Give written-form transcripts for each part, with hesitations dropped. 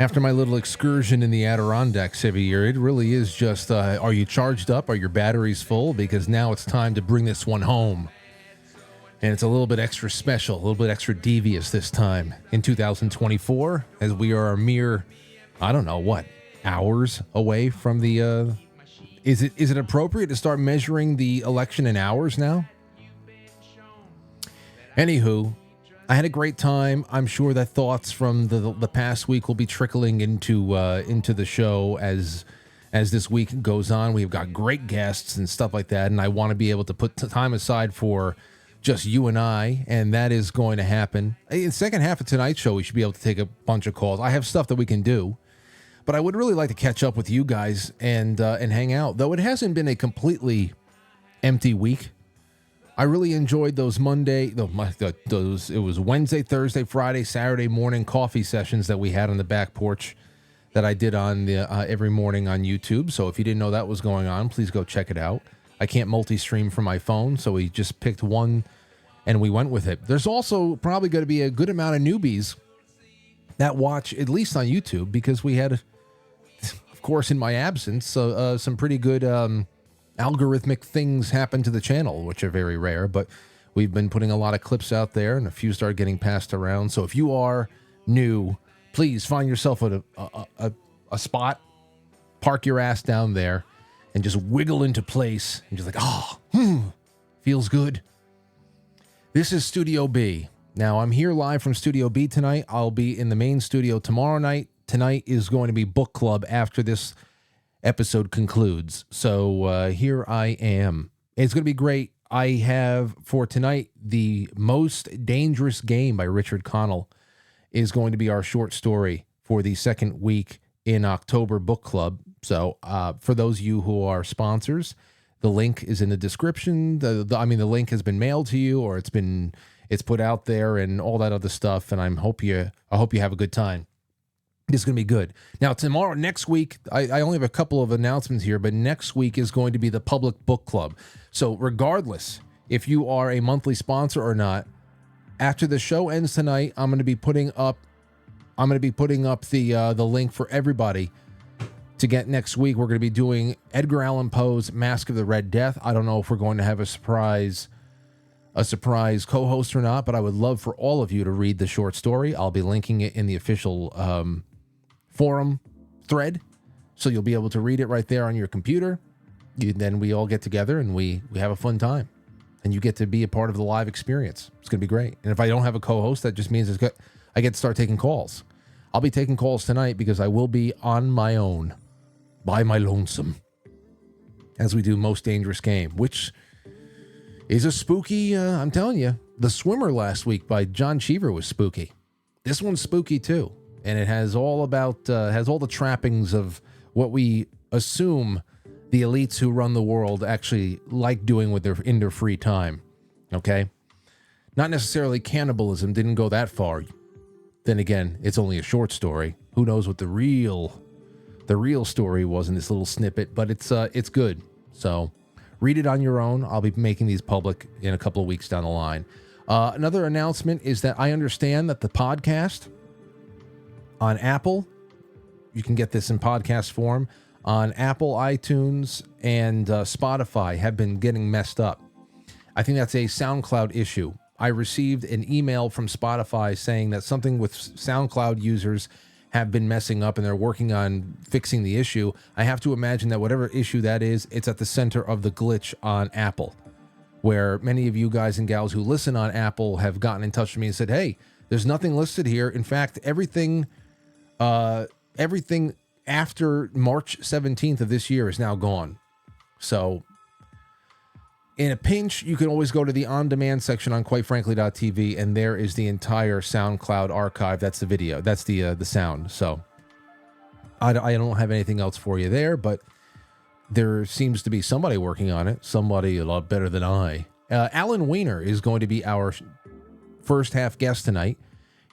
After my little excursion in the Adirondacks every year, it really is just, are you charged up? Are your batteries full? Because now it's time to bring this one home. And it's a little bit extra special, a little bit extra devious this time in 2024, as we are a mere, I don't know, what, hours away from the, is it appropriate to start measuring the election in hours now? Anywho, I had a great time. I'm sure that thoughts from the past week will be trickling into the show as this week goes on. We've got great guests and stuff like that, and I want to be able to put time aside for just you and I, and that is going to happen. In the second half of tonight's show, we should be able to take a bunch of calls. I have stuff that we can do, but I would really like to catch up with you guys and hang out. Though it hasn't been a completely empty week. I really enjoyed those it was Wednesday, Thursday, Friday, Saturday morning coffee sessions that we had on the back porch that I did on the every morning on YouTube. So if you didn't know that was going on, please go check it out. I can't multi-stream from my phone, so we just picked one and we went with it. There's also probably going to be a good amount of newbies that watch, at least on YouTube, because we had, of course, in my absence, some pretty good algorithmic things happen to the channel, which are very rare, but we've been putting a lot of clips out there and a few start getting passed around. So if you are new, please find yourself at a spot, park your ass down there and just wiggle into place and just like, feels good. This is Studio B. Now I'm here live from Studio B tonight. I'll be in the main studio tomorrow night. Tonight is going to be book club after this episode concludes. So here I am. It's going to be great. I have for tonight The Most Dangerous Game by Richard Connell is going to be our short story for the second week in October book club. So for those of you who are sponsors, the link is in the description. The link has been mailed to you, or it's put out there and all that other stuff. And I hope you have a good time. This is going to be good. Now, next week, I only have a couple of announcements here, but next week is going to be the public book club. So regardless if you are a monthly sponsor or not, after the show ends tonight, I'm going to be putting up the link for everybody to get next week. We're going to be doing Edgar Allan Poe's Mask of the Red Death. I don't know if we're going to have a surprise co-host or not, but I would love for all of you to read the short story. I'll be linking it in the official forum thread, so you'll be able to read it right there on your computer. Then we all get together and we have a fun time, and you get to be a part of the live experience. It's going to be great. And if I don't have a co-host, that just means I get to start taking calls. I'll be taking calls tonight because I will be on my own, by my lonesome, as we do Most Dangerous Game, which is a spooky, I'm telling you, The Swimmer last week by John Cheever was spooky. This one's spooky too. And it has all the trappings of what we assume the elites who run the world actually like doing in their free time. Okay? Not necessarily cannibalism, didn't go that far. Then again, it's only a short story. Who knows what the real story was in this little snippet, but it's good. So read it on your own. I'll be making these public in a couple of weeks down the line. Another announcement is that I understand that the podcast on Apple, you can get this in podcast form, on Apple, iTunes, and Spotify have been getting messed up. I think that's a SoundCloud issue. I received an email from Spotify saying that something with SoundCloud users have been messing up and they're working on fixing the issue. I have to imagine that whatever issue that is, it's at the center of the glitch on Apple, where many of you guys and gals who listen on Apple have gotten in touch with me and said, hey, there's nothing listed here. In fact, everything after March 17th of this year is now gone. So in a pinch, you can always go to the on-demand section on quitefrankly.tv, and there is the entire SoundCloud archive. That's the video. That's the sound. So I don't have anything else for you there, but there seems to be somebody working on it. Somebody a lot better than I. Allan Weiner is going to be our first half guest tonight.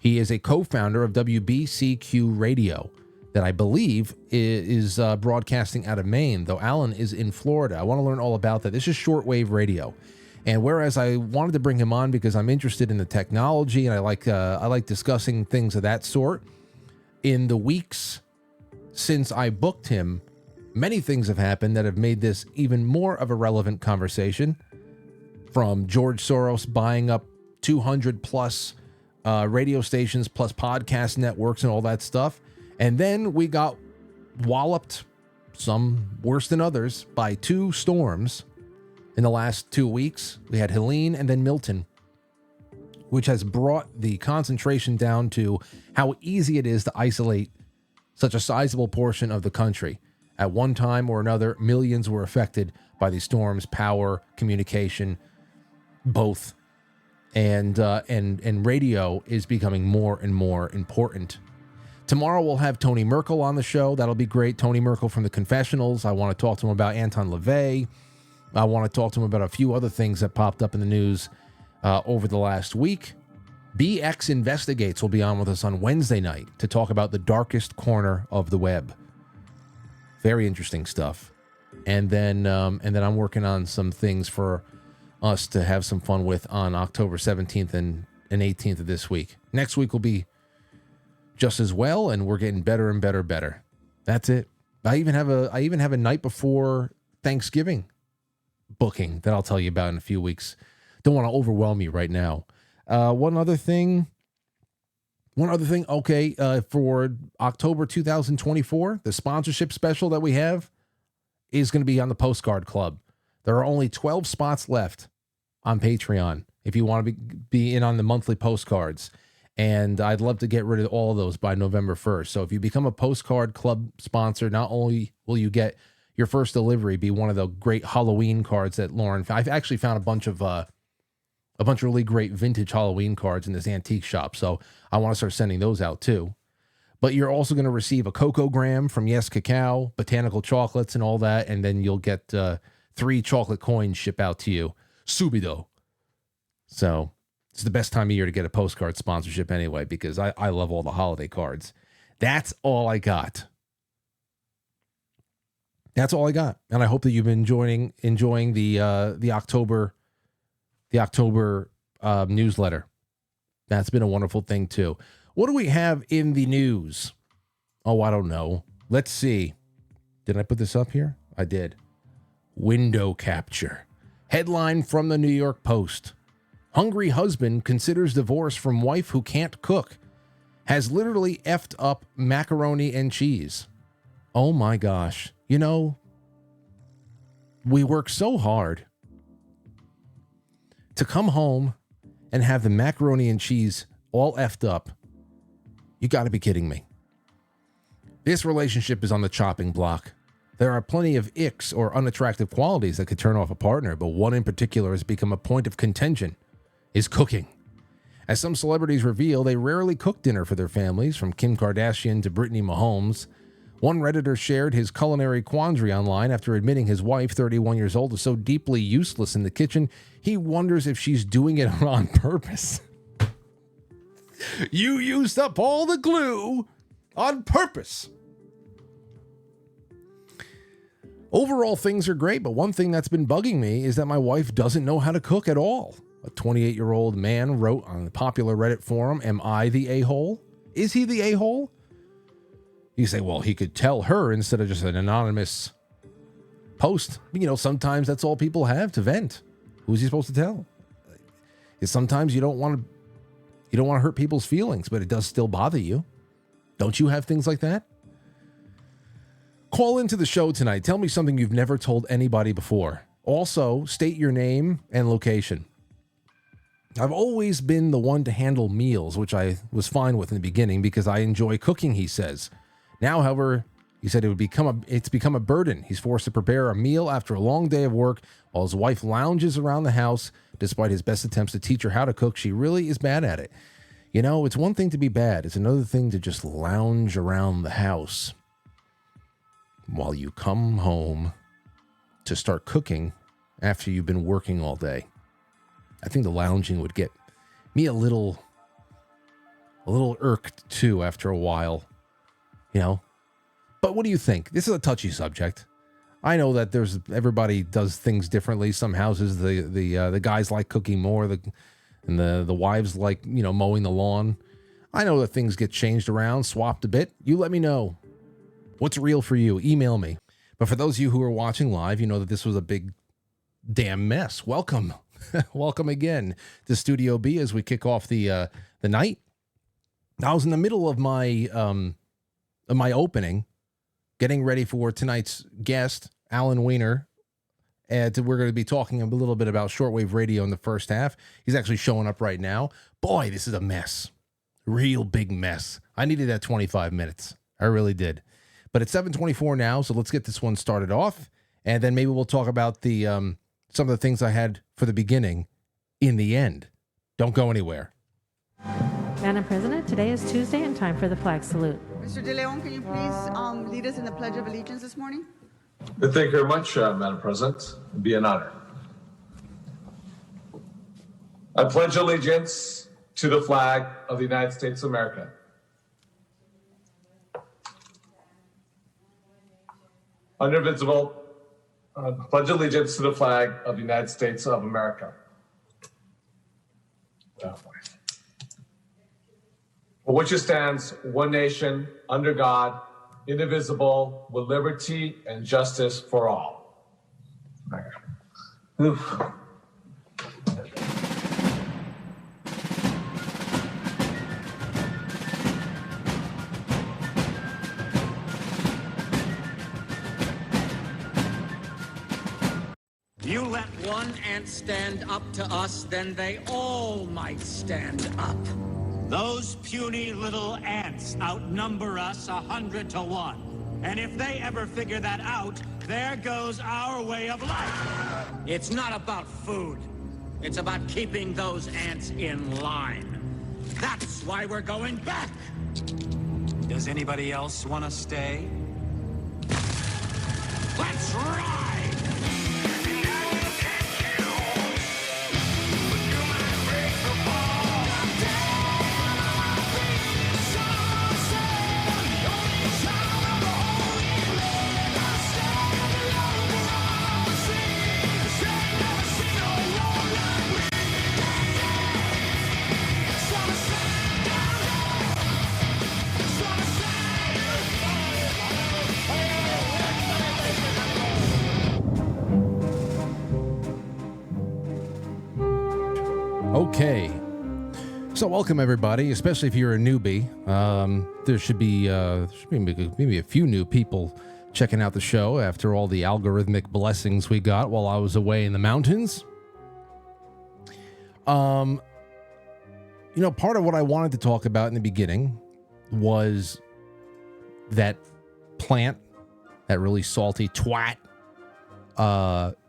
He is a co-founder of WBCQ Radio that I believe is broadcasting out of Maine, though Allan is in Florida. I want to learn all about that. This is shortwave radio. And whereas I wanted to bring him on because I'm interested in the technology and I like discussing things of that sort, In the weeks since I booked him, many things have happened that have made this even more of a relevant conversation. From George Soros buying up 200 plus radio stations plus podcast networks and all that stuff. And then we got walloped, some worse than others, by two storms in the last 2 weeks. We had Helene and then Milton, which has brought the concentration down to how easy it is to isolate such a sizable portion of the country. At one time or another, millions were affected by these storms, power, communication, both. And radio is becoming more and more important. Tomorrow we'll have Tony Merkel on the show. That'll be great. Tony Merkel from the Confessionals. I want to talk to him about Anton LaVey. I want to talk to him about a few other things that popped up in the news over the last week. BX Investigates will be on with us on Wednesday night to talk about the darkest corner of the web. Very interesting stuff. And then I'm working on some things for us to have some fun with on October 17th and 18th of this week. Next week will be just as well, and we're getting better and better. That's it. I even have a night before Thanksgiving booking that I'll tell you about in a few weeks. Don't want to overwhelm you right now. One other thing. Okay, for October 2024, the sponsorship special that we have is going to be on the Postcard Club. There are only 12 spots left on Patreon if you want to be in on the monthly postcards. And I'd love to get rid of all of those by November 1st. So if you become a Postcard Club sponsor, not only will you get your first delivery be one of the great Halloween cards that Lauren found. I've actually found a bunch of really great vintage Halloween cards in this antique shop. So I want to start sending those out too. But you're also going to receive a cocogram from Yes Cacao, botanical chocolates and all that. And then you'll get 3 chocolate coins shipped out to you. Subido. So it's the best time of year to get a postcard sponsorship anyway, because I love all the holiday cards. That's all I got. That's all I got. And I hope that you've been enjoying the October newsletter. That's been a wonderful thing too. What do we have in the news? Oh, I don't know. Let's see. Did I put this up here? I did. Window capture. Headline from the New York Post. Hungry husband considers divorce from wife who can't cook. Has literally effed up macaroni and cheese. Oh my gosh. You know, we work so hard to come home and have the macaroni and cheese all effed up. You got to be kidding me. This relationship is on the chopping block. There are plenty of icks or unattractive qualities that could turn off a partner, but one in particular has become a point of contention, is cooking. As some celebrities reveal, they rarely cook dinner for their families, from Kim Kardashian to Brittany Mahomes. One Redditor shared his culinary quandary online after admitting his wife, 31 years old, is so deeply useless in the kitchen, he wonders if she's doing it on purpose. You used up all the glue on purpose. Overall, things are great, but one thing that's been bugging me is that my wife doesn't know how to cook at all. A 28-year-old man wrote on the popular Reddit forum, "Am I the a-hole? Is he the a-hole?" You say, well, he could tell her instead of just an anonymous post. You know, sometimes that's all people have to vent. Who's he supposed to tell? Sometimes you don't want to hurt people's feelings, but it does still bother you. Don't you have things like that? Call into the show tonight. Tell me something you've never told anybody before. Also, state your name and location. I've always been the one to handle meals, which I was fine with in the beginning because I enjoy cooking, he says. Now, however, he said it's become a burden. He's forced to prepare a meal after a long day of work while his wife lounges around the house. Despite his best attempts to teach her how to cook, she really is bad at it. You know, it's one thing to be bad. It's another thing to just lounge around the house while you come home to start cooking after you've been working all day. I think the lounging would get me a little irked too after a while, you know. But what do you think? This is a touchy subject. I know that everybody does things differently. Some houses the guys like cooking more, and the wives like, you know, mowing the lawn. I know that things get changed around, swapped a bit. You let me know. What's real for you? Email me. But for those of you who are watching live, you know that this was a big damn mess. Welcome. Welcome again to Studio B as we kick off the night. I was in the middle of my opening, getting ready for tonight's guest, Allan Weiner. And we're going to be talking a little bit about shortwave radio in the first half. He's actually showing up right now. Boy, this is a mess. Real big mess. I needed that 25 minutes. I really did. But it's 7:24 now, so let's get this one started off. And then maybe we'll talk about the some of the things I had for the beginning in the end. Don't go anywhere. Madam President, today is Tuesday and time for the flag salute. Mr. De Leon, can you please lead us in the Pledge of Allegiance this morning? Thank you very much, Madam President. It'd be an honor. I pledge allegiance to the flag of the United States of America. Indivisible, pledge allegiance to the flag of the United States of America. For which it stands, one nation, under God, indivisible, with liberty and justice for all. Oof. You let one ant stand up to us, then they all might stand up. Those puny little ants outnumber us 100 to 1. And if they ever figure that out, there goes our way of life. It's not about food. It's about keeping those ants in line. That's why we're going back. Does anybody else want to stay? Let's ride! Okay, so welcome everybody, especially if you're a newbie. There should be maybe a few new people checking out the show after all the algorithmic blessings we got while I was away in the mountains. Part of what I wanted to talk about in the beginning was that plant, that really salty twat,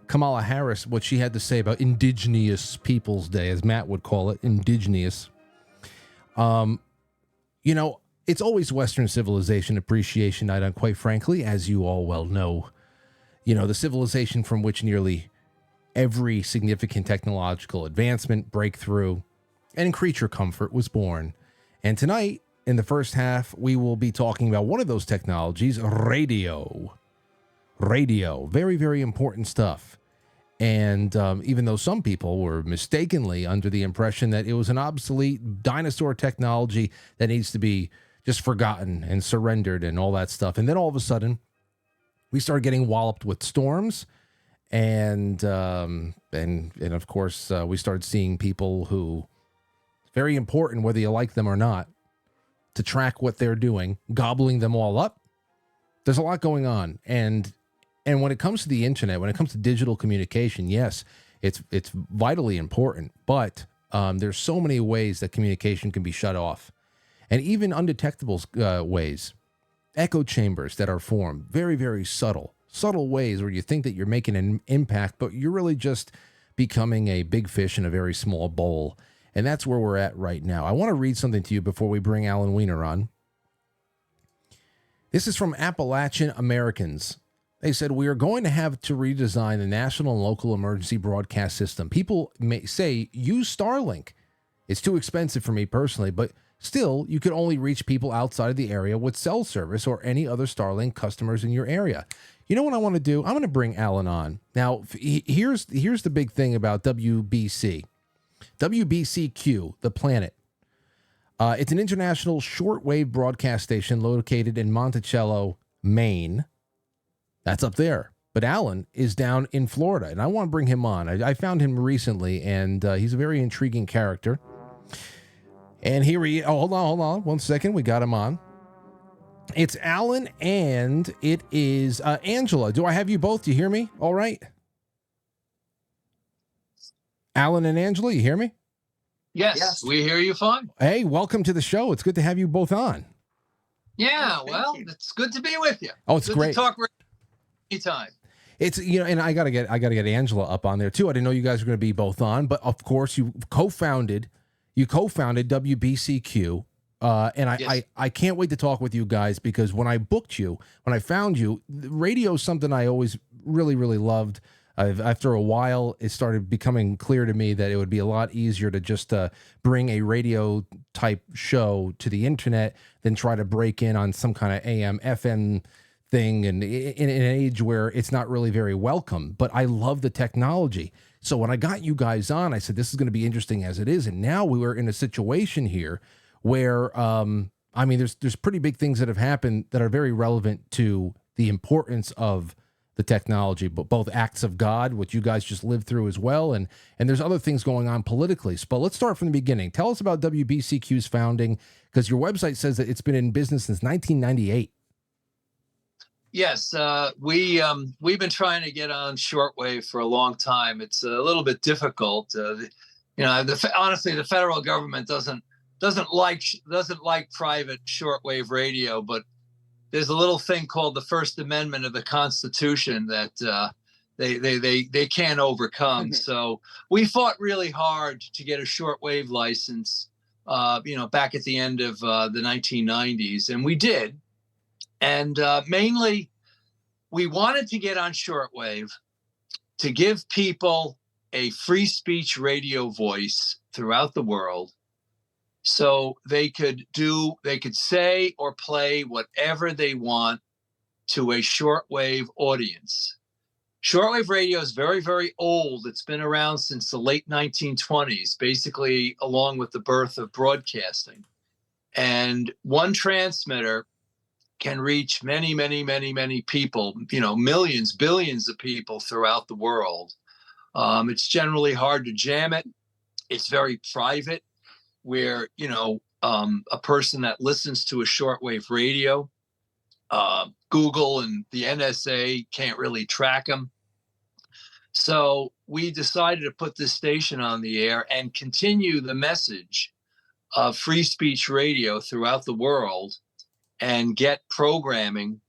Kamala Harris, what she had to say about Indigenous Peoples Day, as Matt would call it, indigenous. It's always Western Civilization Appreciation Night, and quite frankly, as you all well know, the civilization from which nearly every significant technological advancement, breakthrough, and creature comfort was born. And tonight, in the first half, we will be talking about one of those technologies, radio. Radio, very, very important stuff. And even though some people were mistakenly under the impression that it was an obsolete dinosaur technology that needs to be just forgotten and surrendered and all that stuff. And then all of a sudden, we started getting walloped with storms. And of course, we started seeing people who, very important whether you like them or not, to track what they're doing, gobbling them all up. There's a lot going on. And when it comes to the internet, when it comes to digital communication, yes, it's vitally important. But there's so many ways that communication can be shut off, and even undetectable ways, echo chambers that are formed, very, very subtle ways where you think that you're making an impact, but you're really just becoming a big fish in a very small bowl. And that's where we're at right now. I want to read something to you before we bring Allan Weiner on. This is from Appalachian Americans. They said, we are going to have to redesign the national and local emergency broadcast system. People may say, use Starlink. It's too expensive for me personally, but still, you could only reach people outside of the area with cell service or any other Starlink customers in your area. You know what I want to do? I'm going to bring Allan on. Now, here's the big thing about WBCQ, the planet. It's an international shortwave broadcast station located in Monticello, Maine. That's up there. But Allan is down in Florida, and I want to bring him on. I found him recently, and he's a very intriguing character. And here he... Oh, hold on. 1 second. We got him on. It's Allan, and it is Angela. Do I have you both? Do you hear me? All right. Allan and Angela, you hear me? Yes, we hear you fine. Hey, welcome to the show. It's good to have you both on. Yeah, Oh, well, you. it's good to be with you. Oh, it's good great. to talk anytime. It's, and I gotta get Angela up on there too. I didn't know you guys were going to be both on, but of course you co-founded WBCQ, and Yes. I can't wait to talk with you guys, because when I found you, radio is something I always really loved. After a while, it started becoming clear to me that it would be a lot easier to just bring a radio type show to the internet than try to break in on some kind of AM, FM thing, and in an age where it's not really very welcome. But I love the technology. So when I got you guys on, I said, this is going to be interesting as it is. And now we were in a situation here where, there's pretty big things that have happened that are very relevant to the importance of the technology, but both acts of God, which you guys just lived through as well, and there's other things going on politically. But let's start from the beginning. Tell us about WBCQ's founding, because your website says that it's been in business since 1998. Yes, we've been trying to get on shortwave for a long time. It's a little bit difficult. Honestly, the federal government doesn't like private shortwave radio, but there's a little thing called the First Amendment of the Constitution that they can't overcome. So we fought really hard to get a shortwave license, back at the end of the 1990s, and we did. And mainly, we wanted to get on shortwave to give people a free speech radio voice throughout the world, so they could say or play whatever they want to a shortwave audience. Shortwave radio is very, very old. It's been around since the late 1920s, basically along with the birth of broadcasting. And one transmitter can reach many, many, many, many people, millions, billions of people throughout the world. It's generally hard to jam it. It's very private, where, a person that listens to a shortwave radio, Google and the NSA can't really track them. So we decided to put this station on the air and continue the message of free speech radio throughout the world and get programming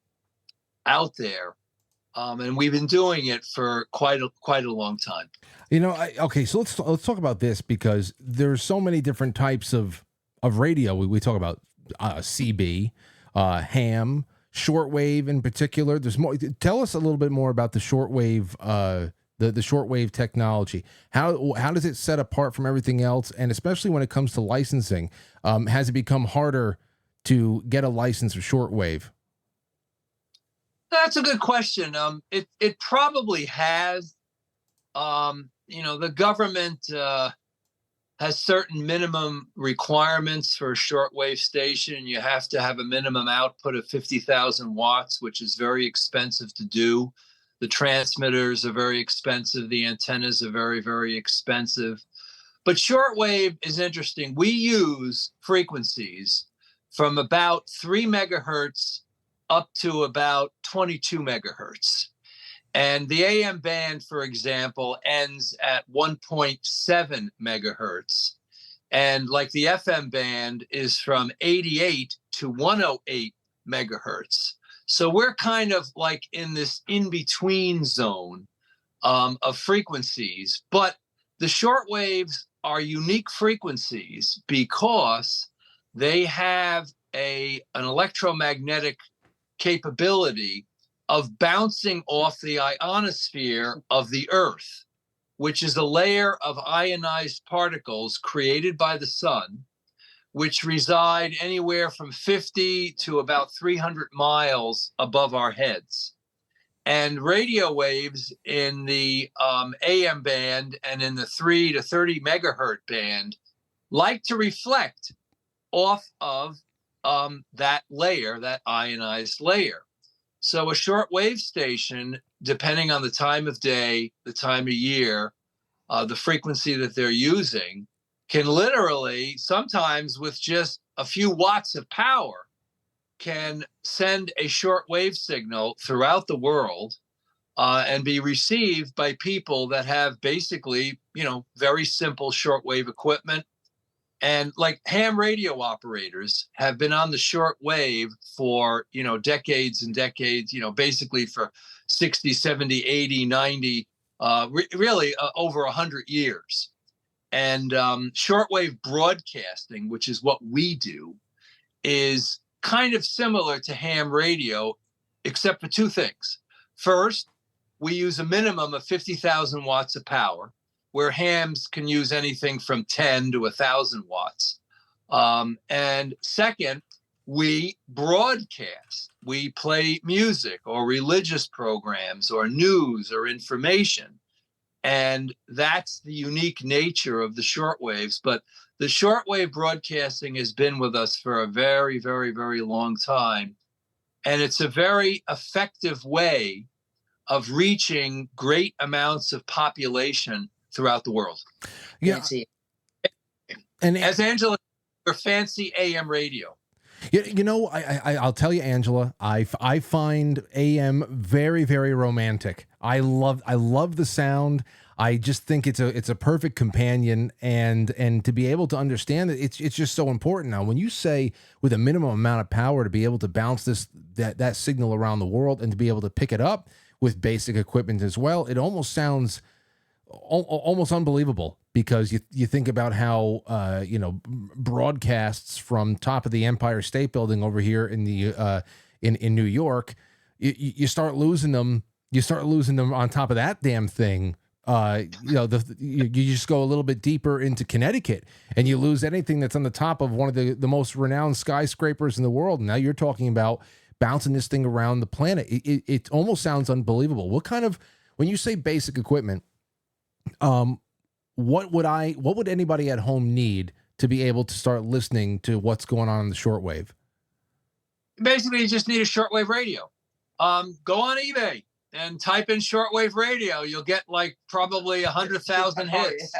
out there. And we've been doing it for quite a long time. Okay, so let's talk about this, because there's so many different types of radio. We talk about CB, ham, shortwave in particular. There's more. Tell us a little bit more about the shortwave, the shortwave technology. How does it set apart from everything else, and especially when it comes to licensing, has it become harder to get a license for shortwave? That's a good question. It probably has. The government has certain minimum requirements for a shortwave station. You have to have a minimum output of 50,000 watts, which is very expensive to do. The transmitters are very expensive. The antennas are very, very expensive. But shortwave is interesting. We use frequencies from about 3 megahertz up to about 22 megahertz. And the AM band, for example, ends at 1.7 megahertz. And like the FM band is from 88 to 108 megahertz. So we're kind of like in this in-between zone of frequencies. But the shortwaves are unique frequencies because they have an electromagnetic capability of bouncing off the ionosphere of the Earth, which is a layer of ionized particles created by the sun, which reside anywhere from 50 to about 300 miles above our heads. And radio waves in the AM band and in the 3 to 30 megahertz band like to reflect off of that layer, that ionized layer. So a shortwave station, depending on the time of day, the time of year, the frequency that they're using, can literally, sometimes with just a few watts of power, can send a shortwave signal throughout the world and be received by people that have basically, very simple shortwave equipment. And like ham radio operators have been on the shortwave for, decades and decades, basically for 60, 70, 80, 90, really over 100 years. And shortwave broadcasting, which is what we do, is kind of similar to ham radio, except for two things. First, we use a minimum of 50,000 watts of power, where hams can use anything from 10 to 1,000 watts. And second, we broadcast. We play music or religious programs or news or information. And that's the unique nature of the shortwaves. But the shortwave broadcasting has been with us for a very, very, very long time. And it's a very effective way of reaching great amounts of population throughout the world. Yeah. And as Angela, for fancy AM radio. I'll tell you, Angela, I find AM very, very romantic. I love the sound. I just think it's a perfect companion, and to be able to understand it, it's just so important. Now, when you say with a minimum amount of power to be able to bounce that signal around the world and to be able to pick it up with basic equipment as well, it almost sounds almost unbelievable, because you think about how broadcasts from top of the Empire State Building over here in the in New York, you start losing them. You start losing them on top of that damn thing. You just go a little bit deeper into Connecticut, and you lose anything that's on the top of one of the most renowned skyscrapers in the world. And now you're talking about bouncing this thing around the planet. It almost sounds unbelievable. When you say basic equipment, what would anybody at home need to be able to start listening to what's going on in the shortwave? Basically, you just need a shortwave radio. Go on eBay and type in shortwave radio. You'll get like probably 100,000 hits.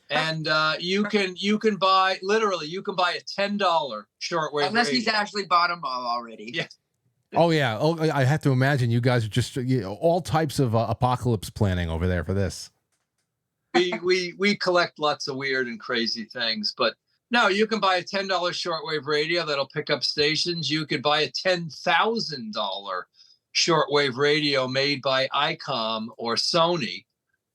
And you can buy a $10 shortwave unless radio. he's actually bought them all already. Yeah. Oh yeah. Oh, I have to imagine you guys are just all types of apocalypse planning over there for this. We collect lots of weird and crazy things, but no, you can buy a $10 shortwave radio that'll pick up stations. You could buy a $10,000 shortwave radio made by ICOM or Sony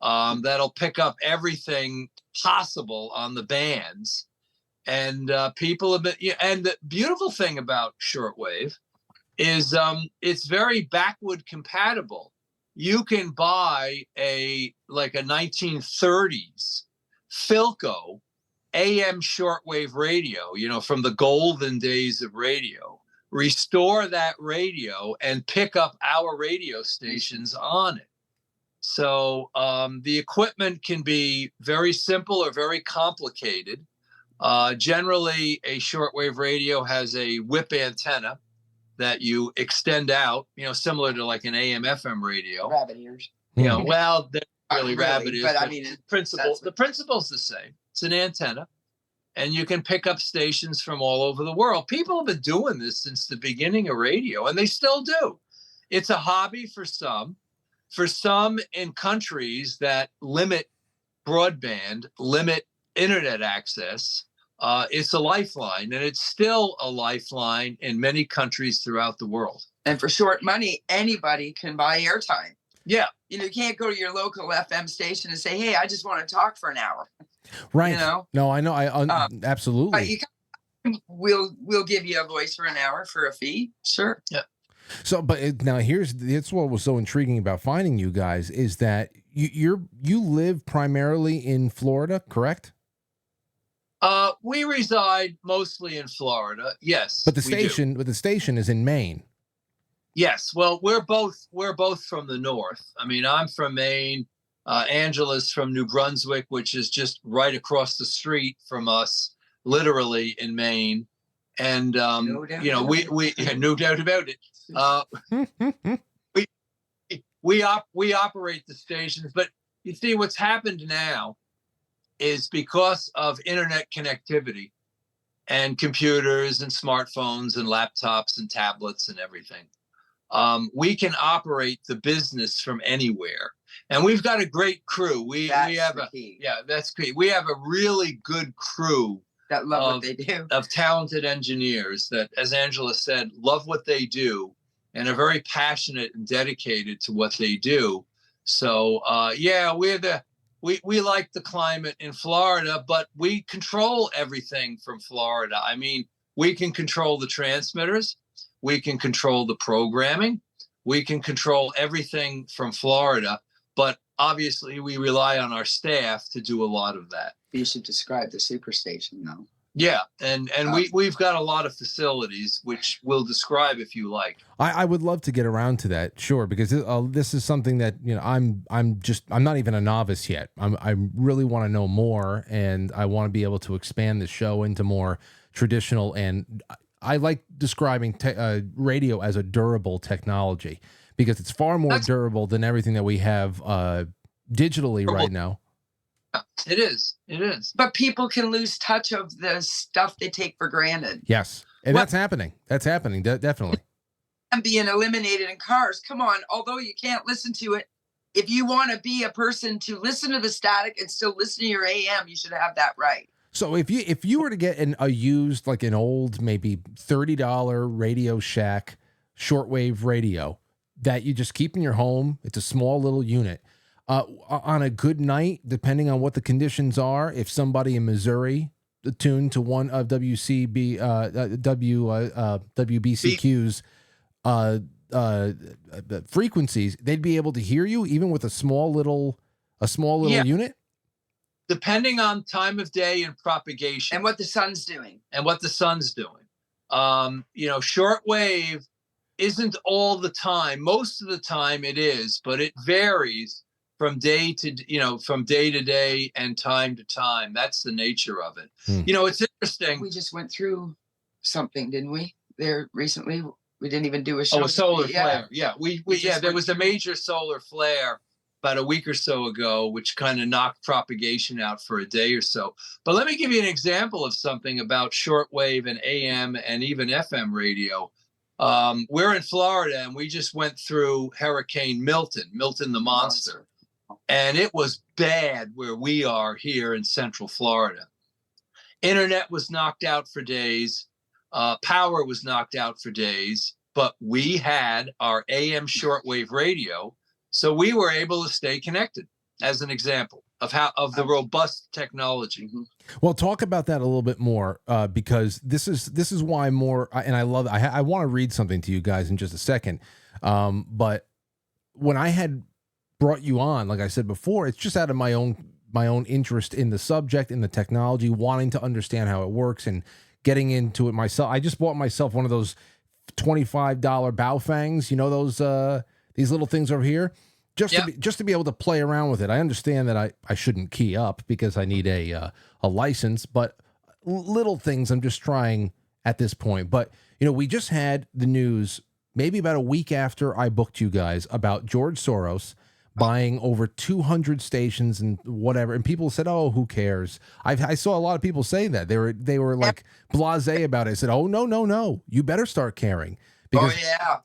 that'll pick up everything possible on the bands. And people have been, and the beautiful thing about shortwave is it's very backward compatible. You can buy a 1930s Philco AM shortwave radio, from the golden days of radio, restore that radio and pick up our radio stations on it. So the equipment can be very simple or very complicated. Generally, a shortwave radio has a whip antenna that you extend out, similar to like an AM FM radio. Rabbit ears. Well, they're really rabbit ears. But I mean, the principle's the same. It's an antenna, and you can pick up stations from all over the world. People have been doing this since the beginning of radio, and they still do. It's a hobby for some. For some in countries that limit broadband, limit internet access, it's a lifeline, and it's still a lifeline in many countries throughout the world. And for short money, anybody can buy airtime. Yeah. You can't go to your local FM station and say, hey, I just want to talk for an hour. Right. No, I know. Absolutely. We'll give you a voice for an hour for a fee. Sure. Yeah. So, but it's what was so intriguing about finding you guys is that you live primarily in Florida, correct? We reside mostly in Florida. Yes. But the station is in Maine. Yes. Well, we're both from the north. I mean, I'm from Maine. Angela's from New Brunswick, which is just right across the street from us, literally in Maine. And No doubt you know, about we no doubt about it. We operate the stations, but you see what's happened now is because of internet connectivity and computers and smartphones and laptops and tablets and everything. We can operate the business from anywhere, and we've got a great crew. We have a key. yeah, that's great. We have a really good crew That love what they do. of talented engineers that, as Angela said, love what they do and are very passionate and dedicated to what they do. So yeah, we like the climate in Florida, but we control everything from Florida. I mean, we can control the transmitters, we can control the programming, we can control everything from Florida, but obviously we rely on our staff to do a lot of that. You should describe the superstation, though. Yeah, and we've got a lot of facilities, which we'll describe if you like. I would love to get around to that, sure, because this is something that, you know, I'm not even a novice yet. I really want to know more, and I want to be able to expand the show into more traditional. And I like describing radio as a durable technology because it's far more durable than everything that we have digitally right now. It is. But people can lose touch of the stuff they take for granted. Yes. And that's happening. That's happening. Definitely. And being eliminated in cars. Come on. Although you can't listen to it, if you want to be a person to listen to the static and still listen to your AM, you should have that right. So if you were to get a used, like an old, maybe $30 Radio Shack shortwave radio that you just keep in your home, it's a small little unit. On a good night, depending on what the conditions are, if somebody in Missouri tuned to one of WBCQ's frequencies, they'd be able to hear you even with a small little unit. Depending on time of day and propagation, and what the sun's doing, you know, shortwave isn't all the time. Most of the time it is, but it varies from day to day and time to time. That's the nature of it. You know, it's interesting. We just went through something, didn't we? There recently, we didn't even do a show. Oh, a solar flare. Yeah, there was a major solar flare about a week or so ago, which kind of knocked propagation out for a day or so. But let me give you an example of something about shortwave and AM and even FM radio. We're in Florida, and we just went through Hurricane Milton the monster. And it was bad where we are here in Central Florida. Internet was knocked out for days. Power was knocked out for days. But we had our AM shortwave radio, so we were able to stay connected, as an example of the robust technology. Well, talk about that a little bit more, because this is why more, and I love it. I want to read something to you guys in just a second. But when I had brought you on, like I said before, it's just out of my own interest in the subject, in the technology, wanting to understand how it works and getting into it myself. I just bought myself one of those $25 Baofangs, you know, those these little things over here, just to be able to play around with it. I understand that I shouldn't key up because I need a license, but little things I'm just trying at this point. But you know, we just had the news maybe about a week after I booked you guys about George Soros buying over 200 stations and whatever, and people said, "Oh, who cares?" I saw a lot of people say that they were like blasé about it. I said, "Oh, no, you better start caring." Because,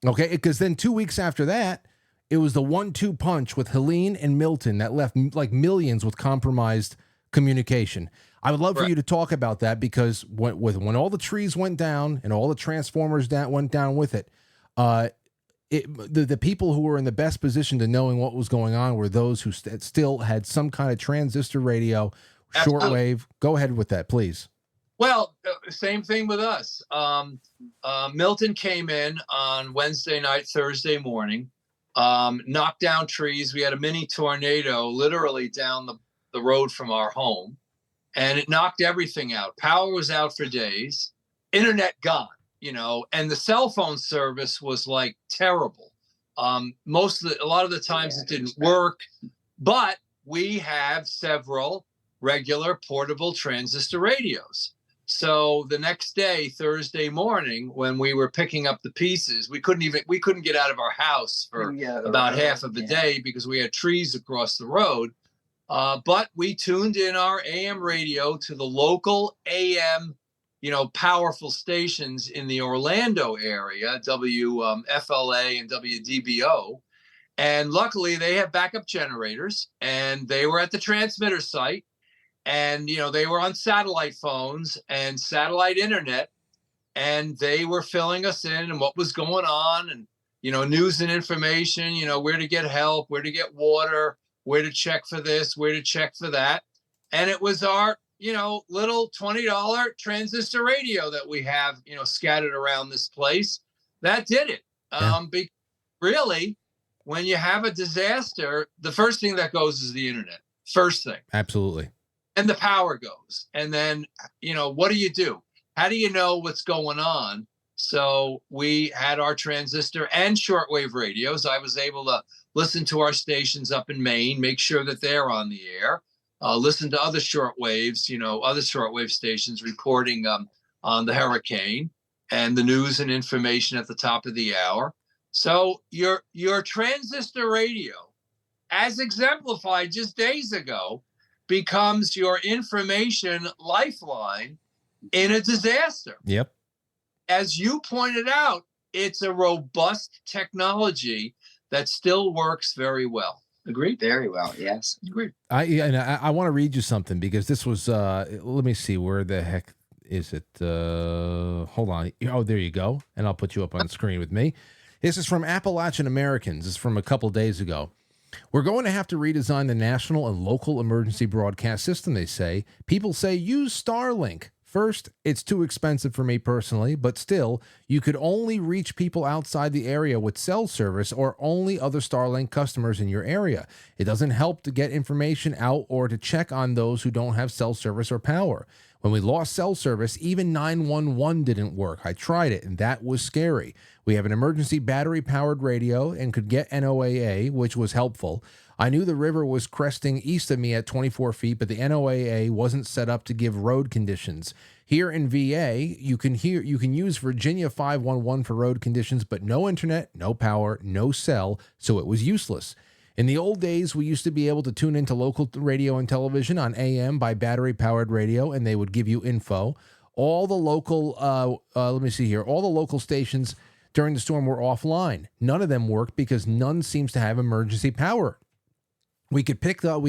okay, because then 2 weeks after that, it was the 1-2 punch with Helene and Milton that left like millions with compromised communication. I would love for you to talk about that, because when all the trees went down and all the transformers went down with it, the people who were in the best position to knowing what was going on were those who still had some kind of transistor radio, shortwave. Go ahead with that, please. Well, same thing with us. Milton came in on Wednesday night, Thursday morning, knocked down trees. We had a mini tornado literally down the road from our home, and it knocked everything out. Power was out for days. Internet gone. You know, and the cell phone service was like terrible. A lot of the times it didn't work, but we have several regular portable transistor radios. So the next day, Thursday morning, when we were picking up the pieces, we couldn't get out of our house for about half of the day because we had trees across the road. But we tuned in our AM radio to the local AM, powerful stations in the Orlando area, WFLA and WDBO. And luckily they have backup generators, and they were at the transmitter site. And, they were on satellite phones and satellite internet, and they were filling us in and what was going on and, news and information, where to get help, where to get water, where to check for this, where to check for that. And it was our, little $20 transistor radio that we have, scattered around this place that did it. Because really, when you have a disaster, the first thing that goes is the internet. First thing. Absolutely. And the power goes. And then, what do you do? How do you know what's going on? So we had our transistor and shortwave radios. I was able to listen to our stations up in Maine, make sure that they're on the air, listen to other shortwaves, other shortwave stations reporting on the hurricane and the news and information at the top of the hour. So your transistor radio, as exemplified just days ago, becomes your information lifeline in a disaster. Yep. As you pointed out, it's a robust technology that still works very well. Agreed? Very well, yes. Agreed. I want to read you something because this was, let me see, where the heck is it? Hold on. Oh, there you go. And I'll put you up on the screen with me. This is from Appalachian Americans. It's from a couple days ago. We're going to have to redesign the national and local emergency broadcast system, they say. People say use Starlink. First, it's too expensive for me personally, but still, you could only reach people outside the area with cell service or only other Starlink customers in your area. It doesn't help to get information out or to check on those who don't have cell service or power. When we lost cell service, even 911 didn't work. I tried it, and that was scary. We have an emergency battery-powered radio and could get NOAA, which was helpful. I knew the river was cresting east of me at 24 feet, but the NOAA wasn't set up to give road conditions. Here in VA, you can use Virginia 511 for road conditions, but no internet, no power, no cell, so it was useless. In the old days, we used to be able to tune into local radio and television on AM by battery-powered radio, and they would give you info. All the local, all the local stations during the storm were offline. None of them worked because none seems to have emergency power. We could pick up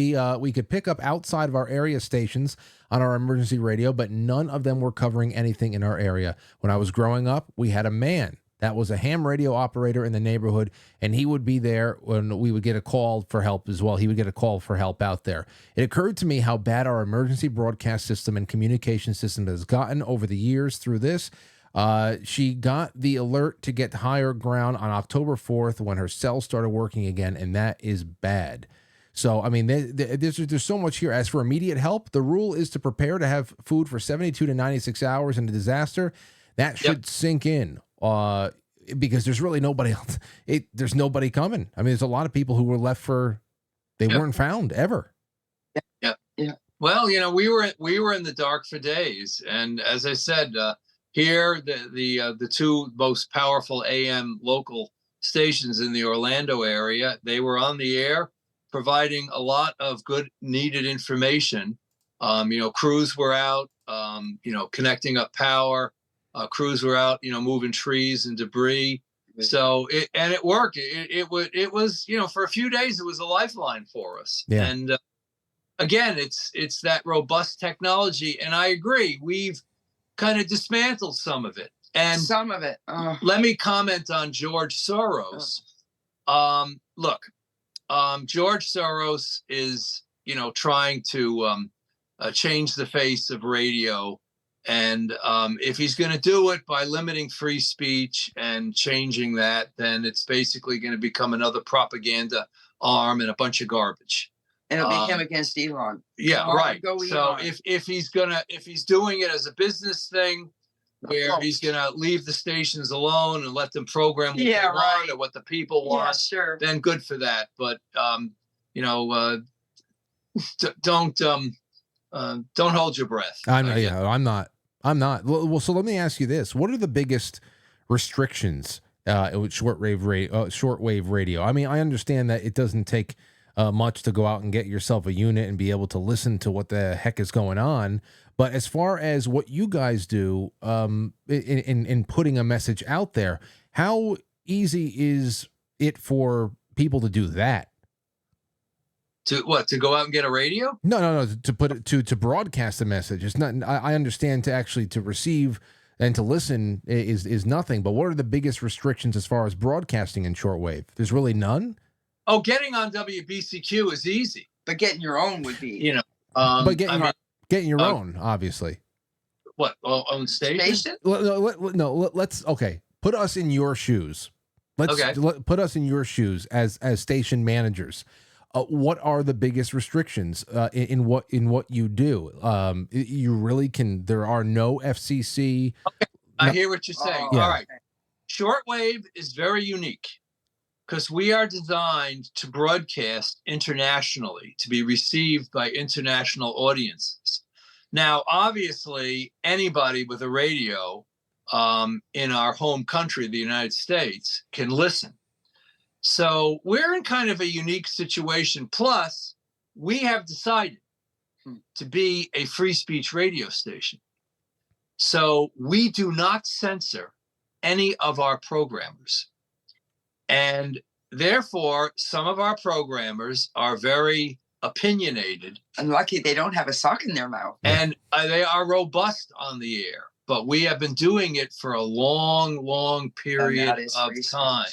outside of our area stations on our emergency radio, but none of them were covering anything in our area. When I was growing up, we had a man that was a ham radio operator in the neighborhood, and he would be there when we would get a call for help as well. He would get a call for help out there. It occurred to me how bad our emergency broadcast system and communication system has gotten over the years through this. She got the alert to get higher ground on October 4th when her cell started working again, and that is bad. So, I mean, there's so much here. As for immediate help, the rule is to prepare to have food for 72 to 96 hours in a disaster. That should sink in. Because there's really nobody else. There's nobody coming. I mean, there's a lot of people who were left they weren't found ever. Yeah. Well, we were in the dark for days, and as I said, here the two most powerful AM local stations in the Orlando area, they were on the air, providing a lot of good needed information. Crews were out, connecting up power. Crews were out, moving trees and debris. So it worked. It was, for a few days, it was a lifeline for us. Yeah. And again, it's that robust technology. And I agree, we've kind of dismantled some of it. And some of it. Let me comment on George Soros. Look, George Soros is, trying to change the face of radio. And if he's going to do it by limiting free speech and changing that, then it's basically going to become another propaganda arm and a bunch of garbage. And it'll be him against Elon. Yeah, right. So if he's doing it as a business thing, where he's going to leave the stations alone and let them program what they want or what the people want, then good for that. But don't hold your breath. I'm not. I'm not. Well, so let me ask you this: what are the biggest restrictions with shortwave radio? I mean, I understand that it doesn't take much to go out and get yourself a unit and be able to listen to what the heck is going on. But as far as what you guys do in putting a message out there, how easy is it for people to do that? To what? To go out and get a radio? No. To put it to broadcast a message. It's not. I understand to receive and to listen is nothing. But what are the biggest restrictions as far as broadcasting in shortwave? There's really none. Oh, getting on WBCQ is easy, But getting your own would be. you know. But getting your own, obviously. What, on station? Let's okay. Put us in your shoes. Put us in your shoes as station managers. What are the biggest restrictions in what you do? You really can. There are no FCC. Okay. I hear what you're saying. Yeah. All right. Shortwave is very unique because we are designed to broadcast internationally, to be received by international audiences. Now, obviously, anybody with a radio in our home country, the United States, can listen. So we're in kind of a unique situation. Plus, we have decided to be a free speech radio station. So we do not censor any of our programmers. And therefore, some of our programmers are very opinionated. And lucky they don't have a sock in their mouth. And they are robust on the air. But we have been doing it for a long, long period of time.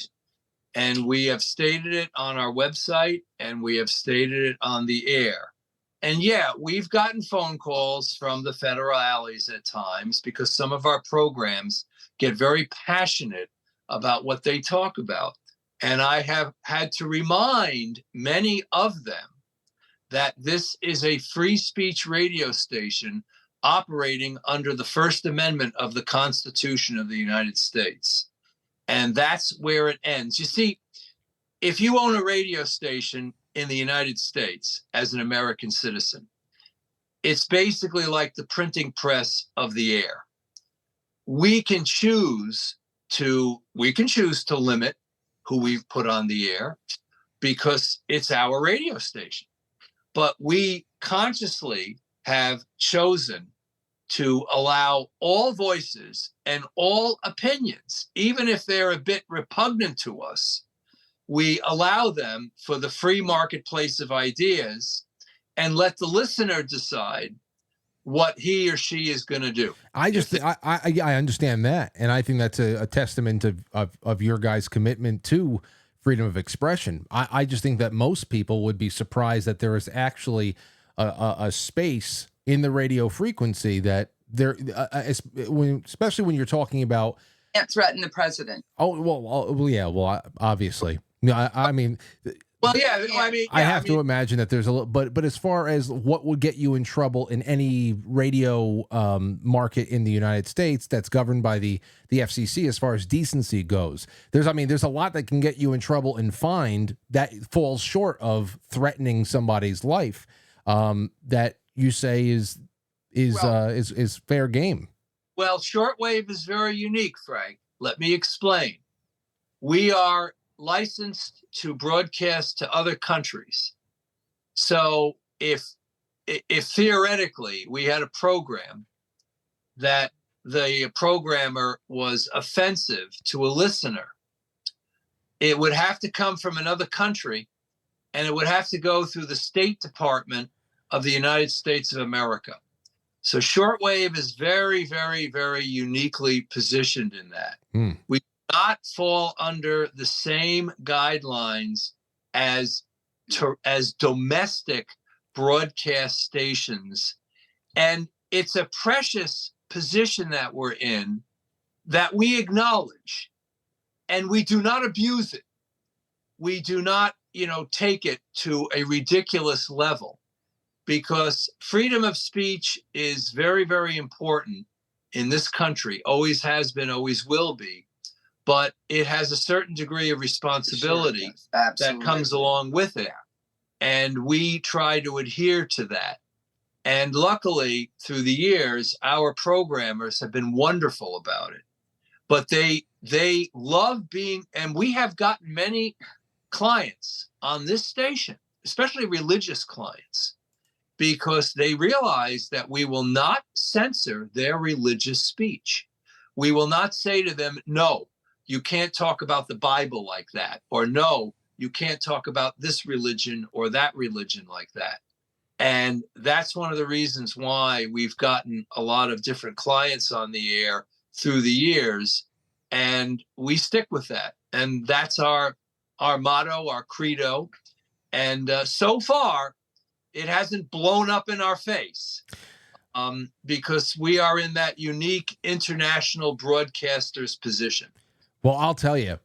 And we have stated it on our website and we have stated it on the air. And yeah, we've gotten phone calls from the federales at times because some of our programs get very passionate about what they talk about. And I have had to remind many of them that this is a free speech radio station operating under the First Amendment of the Constitution of the United States. And that's where it ends. You see, if you own a radio station in the United States as an American citizen, it's basically like the printing press of the air. We can choose to limit who we've put on the air because it's our radio station. But we consciously have chosen to allow all voices and all opinions, even if they're a bit repugnant to us, we allow them for the free marketplace of ideas and let the listener decide what he or she is going to do. I understand that. And I think that's a testament of your guys' commitment to freedom of expression. I just think that most people would be surprised that there is actually a space in the radio frequency that there, especially when you're talking about. Can't threaten the president. Obviously. I mean, well, yeah. I mean, I have to imagine that there's a little, but as far as what would get you in trouble in any radio market in the United States that's governed by the FCC, as far as decency goes, there's a lot that can get you in trouble and fined that falls short of threatening somebody's life. That you say is fair game. Well, shortwave is very unique, Frank. Let me explain. We are licensed to broadcast to other countries. So if theoretically we had a program that the programmer was offensive to a listener, it would have to come from another country and it would have to go through the State Department of the United States of America. So shortwave is very, very, very uniquely positioned in that. We do not fall under the same guidelines as domestic broadcast stations. And it's a precious position that we're in that we acknowledge, and we do not abuse it. We do not, take it to a ridiculous level, because freedom of speech is very, very important in this country, always has been, always will be. But it has a certain degree of responsibility that comes along with it. And we try to adhere to that. And luckily, through the years, our programmers have been wonderful about it. But they love being, and we have gotten many clients on this station, especially religious clients, because they realize that we will not censor their religious speech. We will not say to them, no, you can't talk about the Bible like that, or no, you can't talk about this religion or that religion like that. And that's one of the reasons why we've gotten a lot of different clients on the air through the years, and we stick with that. And that's our motto, our credo. And so far, it hasn't blown up in our face because we are in that unique international broadcaster's position. Well, I'll tell you,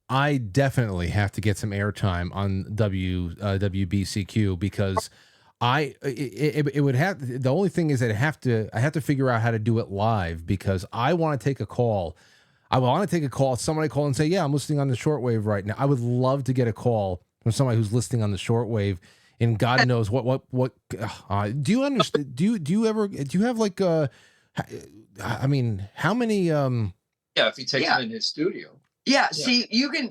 I definitely have to get some airtime on WBCQ because it would have, the only thing is that I have to figure out how to do it live because I want to take a call. I want to take a call. Somebody call and say, yeah, I'm listening on the shortwave right now. I would love to get a call from somebody who's listening on the shortwave, and God knows what do you understand? Do you have like I mean, how many yeah, if he takes him in his studio. Yeah, see, you can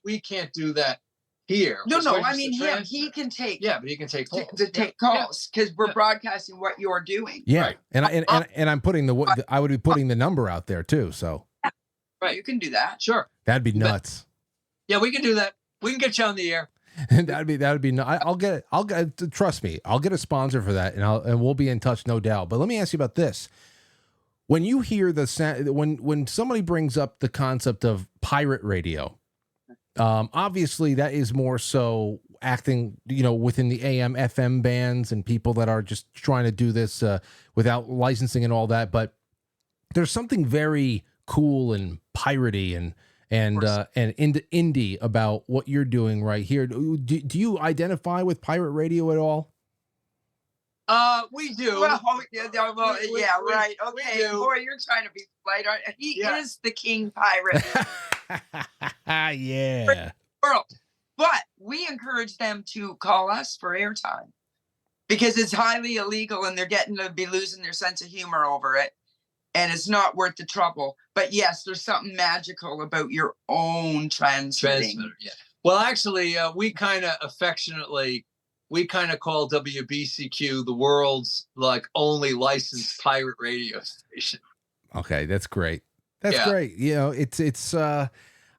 we can't do that here. No, I mean he can take. Yeah, but he can take calls. To take calls because we're broadcasting what you're doing. Yeah, right. and I'm putting I would be putting the number out there too. So right, you can do that. Sure, that'd be nuts. Yeah, we can do that. We can get you on the air. that'd be. I'll get. Trust me. I'll get a sponsor for that, and we'll be in touch, no doubt. But let me ask you about this. When you hear when somebody brings up the concept of pirate radio, obviously that is more so acting, within the AM, FM bands and people that are just trying to do this without licensing and all that. But there's something very cool and piratey and indie about what you're doing right here. Do you identify with pirate radio at all? We do. Well, right. Okay, boy, you're trying to be polite. He is the king pirate. Yeah. World. But we encourage them to call us for airtime because it's highly illegal and they're getting to be losing their sense of humor over it. And it's not worth the trouble. But yes, there's something magical about your own transmitter. Yeah. Well, actually, we kind of affectionately, call WBCQ the world's only licensed pirate radio station. Okay, that's great. That's great.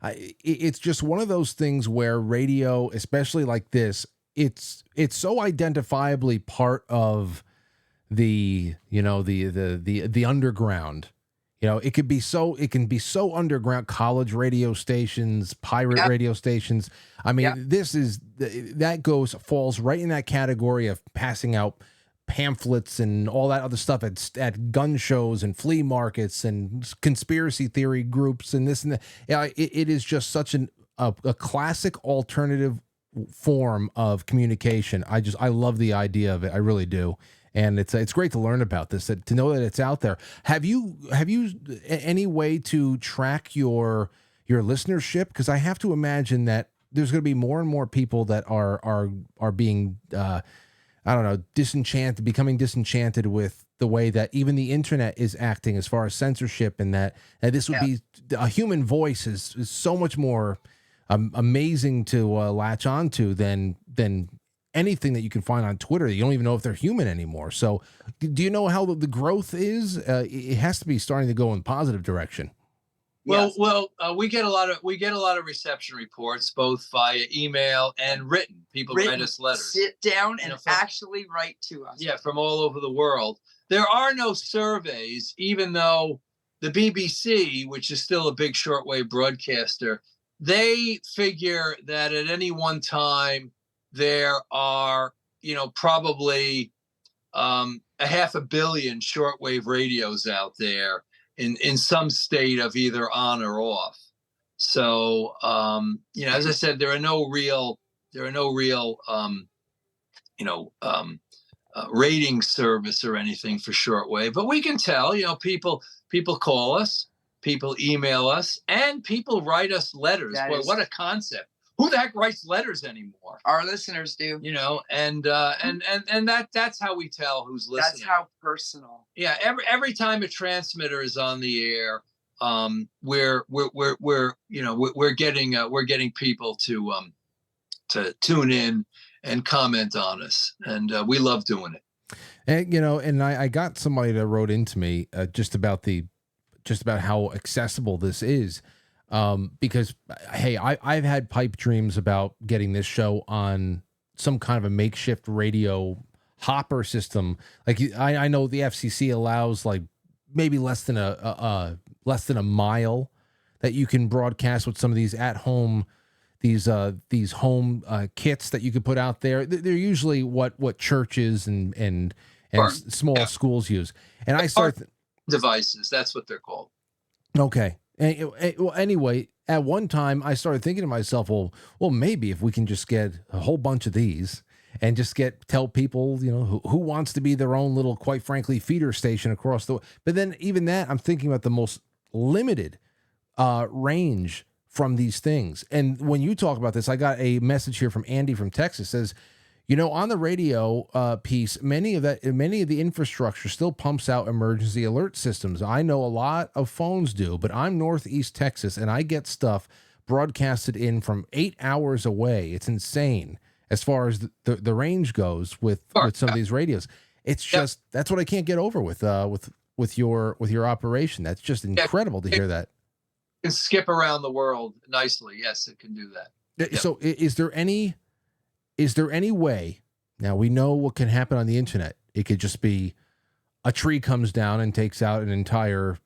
It's just one of those things where radio, especially like this, it's so identifiably part of the underground. It can be so underground. College radio stations, pirate radio stations. I mean, falls right in that category of passing out pamphlets and all that other stuff at gun shows and flea markets and conspiracy theory groups and this and that. It is just such a classic alternative form of communication. I love the idea of it. I really do. And it's great to learn about this, to know that it's out there. Have you any way to track your listenership? Because I have to imagine that there's going to be more and more people that are being becoming disenchanted with the way that even the internet is acting as far as censorship, and that this would be a human voice is so much more amazing to latch onto than anything that you can find on Twitter. You don't even know if they're human anymore. So do you know how the growth is? It has to be starting to go in positive direction. Well, we get a lot of reception reports, both via email and written. People write us letters. Sit down and actually write to us. Yeah, from all over the world. There are no surveys, even though the BBC, which is still a big shortwave broadcaster, they figure that at any one time there are, probably 500 million shortwave radios out there in some state of either on or off. So, as I said, there are no real rating service or anything for shortwave, but we can tell, people call us, people email us, and people write us letters. Boy, what a concept. who the heck writes letters anymore? Our listeners do. You know, and that's how we tell who's listening. That's how personal. Yeah, every time a transmitter is on the air, we're getting people to tune in and comment on us, and we love doing it. And and I got somebody that wrote into me just about how accessible this is, because hey, I've had pipe dreams about getting this show on some kind of a makeshift radio hopper system. Like I know the FCC allows like maybe less than a mile that you can broadcast with some of these at home. These home kits that you could put out there. They're usually what churches and small schools use. And I started devices. That's what they're called. Okay. Well, anyway, at one time I started thinking to myself, well, maybe if we can just get a whole bunch of these and just tell people, who wants to be their own little, quite frankly, feeder station across the. But then even that, I'm thinking about the most limited range from these things. And when you talk about this, I got a message here from Andy from Texas. Says, on the radio piece, many of the infrastructure still pumps out emergency alert systems. I know a lot of phones do, but I'm Northeast Texas and I get stuff broadcasted in from 8 hours away. It's insane as far as the range goes with some of these radios. It's just that's what I can't get over with your operation. That's just incredible to hear that. Can skip around the world nicely. Yes, it can do that. So is there any way, now we know what can happen on the internet. It could just be a tree comes down and takes out an entire,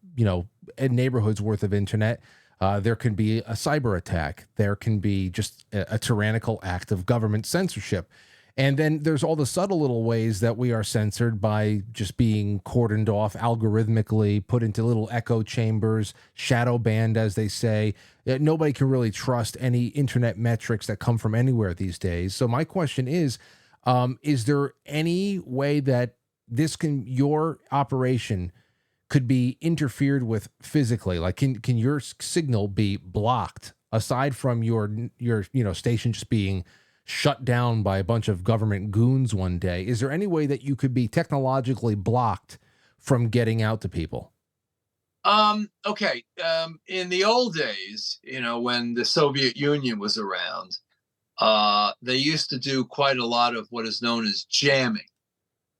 a neighborhood's worth of internet. There can be a cyber attack. There can be just a tyrannical act of government censorship. And then there's all the subtle little ways that we are censored by just being cordoned off algorithmically, put into little echo chambers, shadow banned, as they say. Nobody can really trust any internet metrics that come from anywhere these days. So my question is there any way that your operation could be interfered with physically? Like, can your signal be blocked aside from your station just being shut down by a bunch of government goons one day? Is there any way that you could be technologically blocked from getting out to people? Okay. In the old days, when the Soviet Union was around, they used to do quite a lot of what is known as jamming,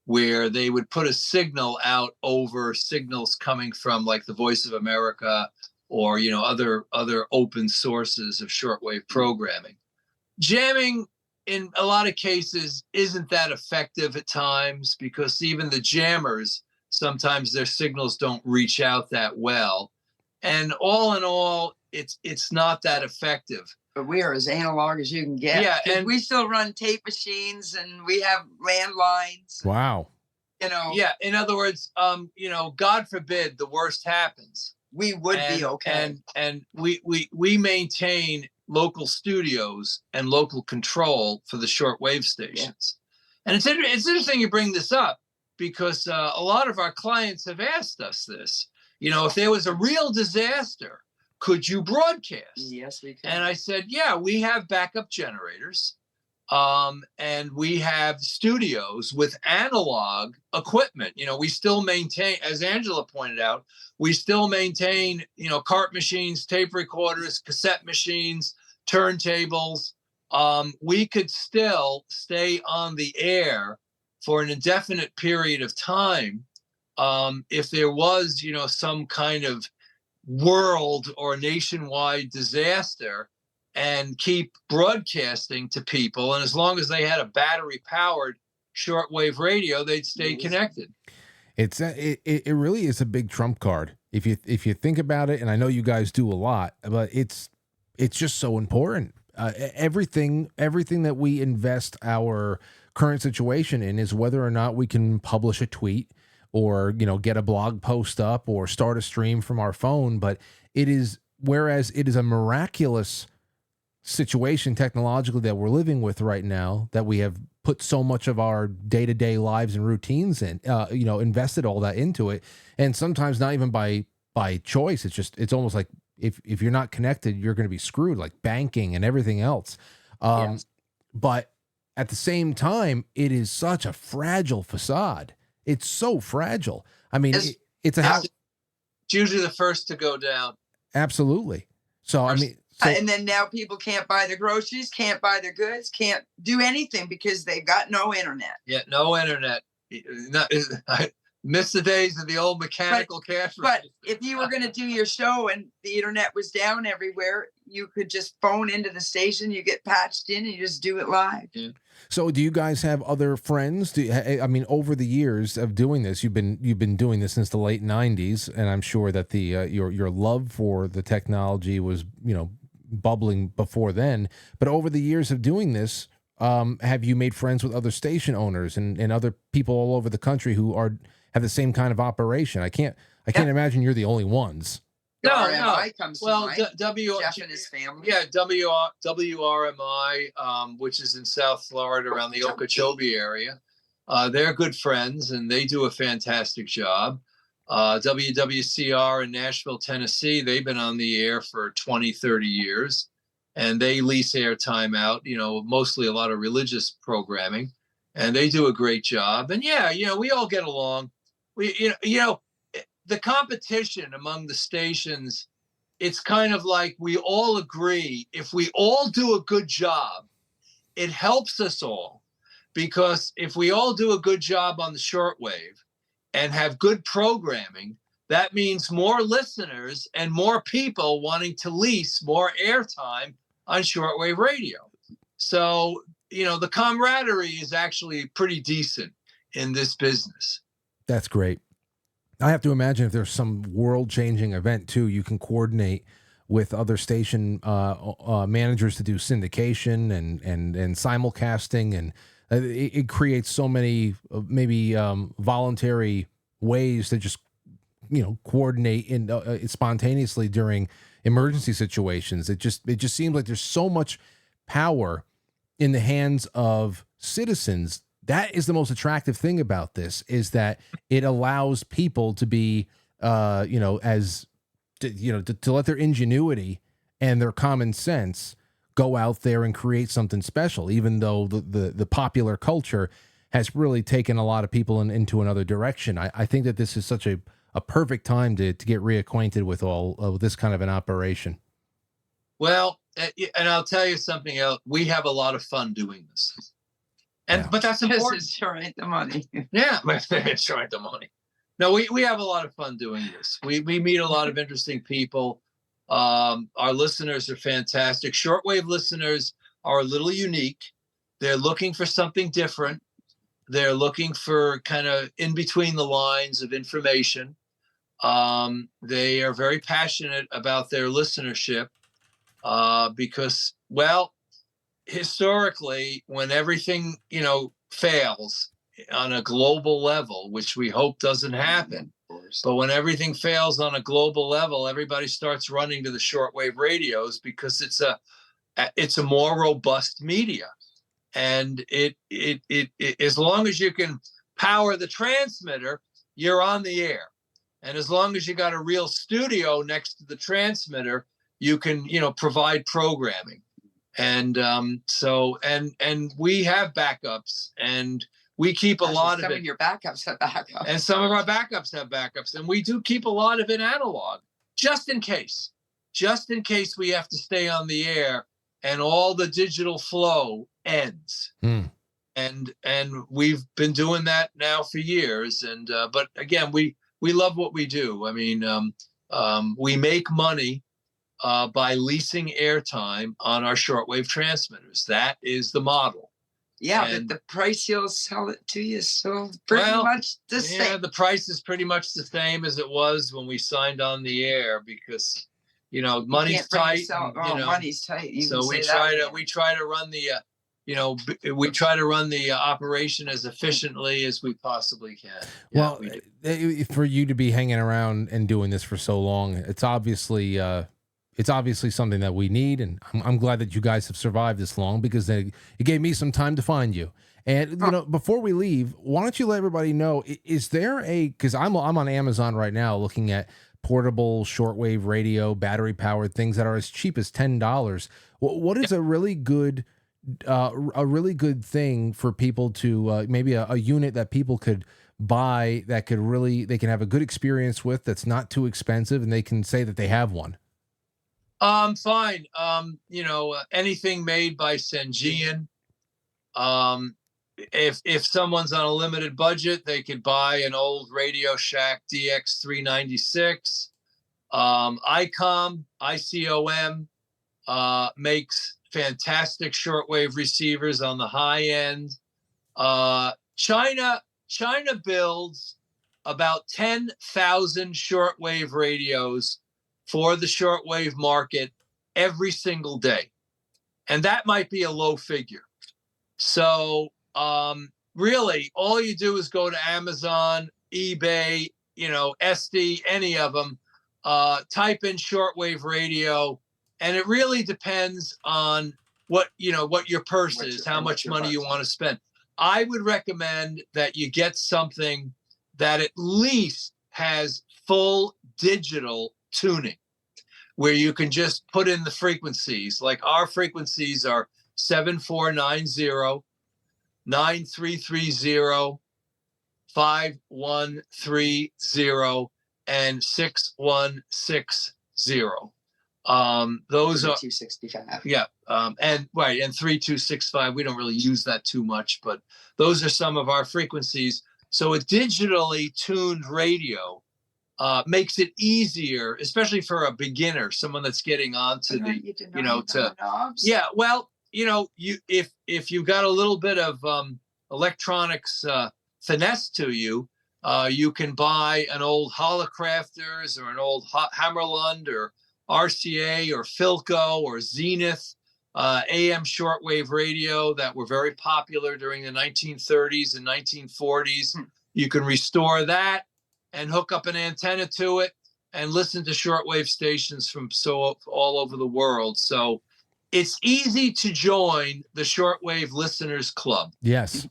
where they would put a signal out over signals coming from like the Voice of America or, other open sources of shortwave programming. Jamming in a lot of cases isn't that effective at times because even the jammers, sometimes their signals don't reach out that well. And all in all, it's not that effective. But we are as analog as you can get. Yeah, and we still run tape machines and we have landlines. Wow. Yeah, in other words, God forbid the worst happens. We would be okay. And we maintain local studios and local control for the shortwave stations. Yeah. And it's interesting you bring this up because a lot of our clients have asked us this. If there was a real disaster, could you broadcast? Yes, we can. And I said, yeah, we have backup generators. And we have studios with analog equipment. We still maintain, as Angela pointed out, we still maintain, cart machines, tape recorders, cassette machines, turntables. We could still stay on the air for an indefinite period of time if there was, some kind of world or nationwide disaster, and keep broadcasting to people. And as long as they had a battery-powered shortwave radio, they'd stay connected. It really is a big trump card if you think about it. And I know you guys do a lot, but it's just so important. Everything that we invest our current situation in is whether or not we can publish a tweet or get a blog post up or start a stream from our phone. But whereas it is a miraculous situation technologically that we're living with right now, that we have put so much of our day-to-day lives and routines in, invested all that into it, and sometimes not even by choice. It's almost like if you're not connected, you're going to be screwed, like banking and everything else. Yes. But at the same time, it is such a fragile facade. It's so fragile. I mean, it's a house. It's usually the first to go down. Absolutely. So, I mean, and then now people can't buy their groceries, can't buy their goods, can't do anything because they've got no internet. Yeah, no internet. I miss the days of the old mechanical cash But register. if you were going to do your show and the internet was down everywhere, you could just phone into the station, you get patched in, and you just do it live. Yeah. So, do you guys have other friends? I mean, over the years of doing this, you've been doing this since the late '90s, and I'm sure that the your love for the technology was bubbling before then. But over the years of doing this, have you made friends with other station owners and other people all over the country who have the same kind of operation? I can't imagine you're the only ones. No. RMI comes Well, to mind. Jeff and his family. Yeah, WRMI, which is in South Florida around the Okeechobee area. They're good friends, and they do a fantastic job. WWCR in Nashville, Tennessee, they've been on the air for 20, 30 years, and they lease airtime out, mostly a lot of religious programming, and they do a great job. And yeah, we all get along. The competition among the stations, it's kind of like we all agree, if we all do a good job, it helps us all, because if we all do a good job on the shortwave and have good programming, that means more listeners and more people wanting to lease more airtime on shortwave radio. So, the camaraderie is actually pretty decent in this business. That's great. I have to imagine if there's some world-changing event too, you can coordinate with other station managers to do syndication and simulcasting, and it creates so many maybe voluntary ways to just coordinate in spontaneously during emergency situations. It just seems like there's so much power in the hands of citizens. That is the most attractive thing about this, is that it allows people to be, to let their ingenuity and their common sense go out there and create something special, even though the popular culture has really taken a lot of people into another direction. I think that this is such a perfect time to get reacquainted with all of this kind of an operation. Well, and I'll tell you something else. We have a lot of fun doing this. But that's important. This is sure ain't the money. Yeah, it's sure ain't the money. No, we have a lot of fun doing this. We meet a lot of interesting people. Our listeners are fantastic. Shortwave listeners are a little unique. They're looking for something different. They're looking for kind of in between the lines of information. They are very passionate about their listenership because, well, historically, when everything, fails on a global level, which we hope doesn't happen, but when everything fails on a global level, everybody starts running to the shortwave radios because it's a more robust media. And it as long as you can power the transmitter, you're on the air. And as long as you got a real studio next to the transmitter, you can, provide programming. And and we have backups, and we keep a lot of it. Some of your backups have backups. And some of our backups have backups. And we do keep a lot of it analog, just in case we have to stay on the air and all the digital flow ends. And we've been doing that now for years. And but again, we love what we do. I mean, we make money by leasing airtime on our shortwave transmitters. That is the model. Yeah, And but the price you'll sell it to you is still pretty much the same. Yeah, the price is pretty much the same as it was when we signed on the air, because money's tight. Money's tight. So we try to run the operation as efficiently as we possibly can. Well, for you to be hanging around and doing this for so long, it's obviously something that we need, and I'm glad that you guys have survived this long, because it gave me some time to find you. And before we leave, why don't you let everybody know, is there because I'm on Amazon right now looking at portable shortwave radio, battery powered things that are as cheap as $10. What is a really good thing for people to maybe a unit that people could buy that could really they can have a good experience with, that's not too expensive, and they can say that they have one? Fine. Anything made by Sengean. If someone's on a limited budget, they could buy an old Radio Shack DX396. ICOM makes fantastic shortwave receivers on the high end. China builds about 10,000 shortwave radios for the shortwave market every single day. And that might be a low figure. So really, all you do is go to Amazon, eBay, SD, any of them, type in shortwave radio, and it really depends on what your purse is, how much money you want to spend. I would recommend that you get something that at least has full digital tuning, where you can just put in the frequencies. Like our frequencies are 7490, 9330, 5130, and 6160. Those are 265. Yeah. And 3265. We don't really use that too much, but those are some of our frequencies. So a digitally tuned radio makes it easier, especially for a beginner, someone that's getting onto knobs. Yeah. Well, if you've got a little bit of electronics finesse to you, you can buy an old Holocrafters or an old Hammerlund or RCA or Philco or Zenith AM shortwave radio that were very popular during the 1930s and 1940s. You can restore that and hook up an antenna to it and listen to shortwave stations from all over the world. So it's easy to join the Shortwave Listeners Club. Yes,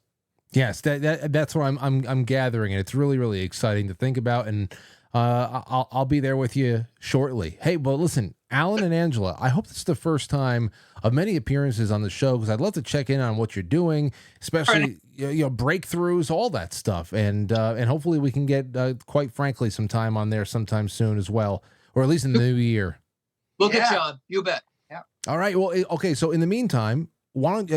that's what I'm gathering, and it's really, really exciting to think about. And I'll be there with you shortly. Hey, well, listen, Allan and Angela, I hope this is the first time of many appearances on the show, because I'd love to check in on what you're doing, especially breakthroughs, all that stuff, and hopefully we can get, quite frankly, some time on there sometime soon as well, or at least in the new year. Look at John, you bet. Yeah. All right. Well, okay. So in the meantime, why don't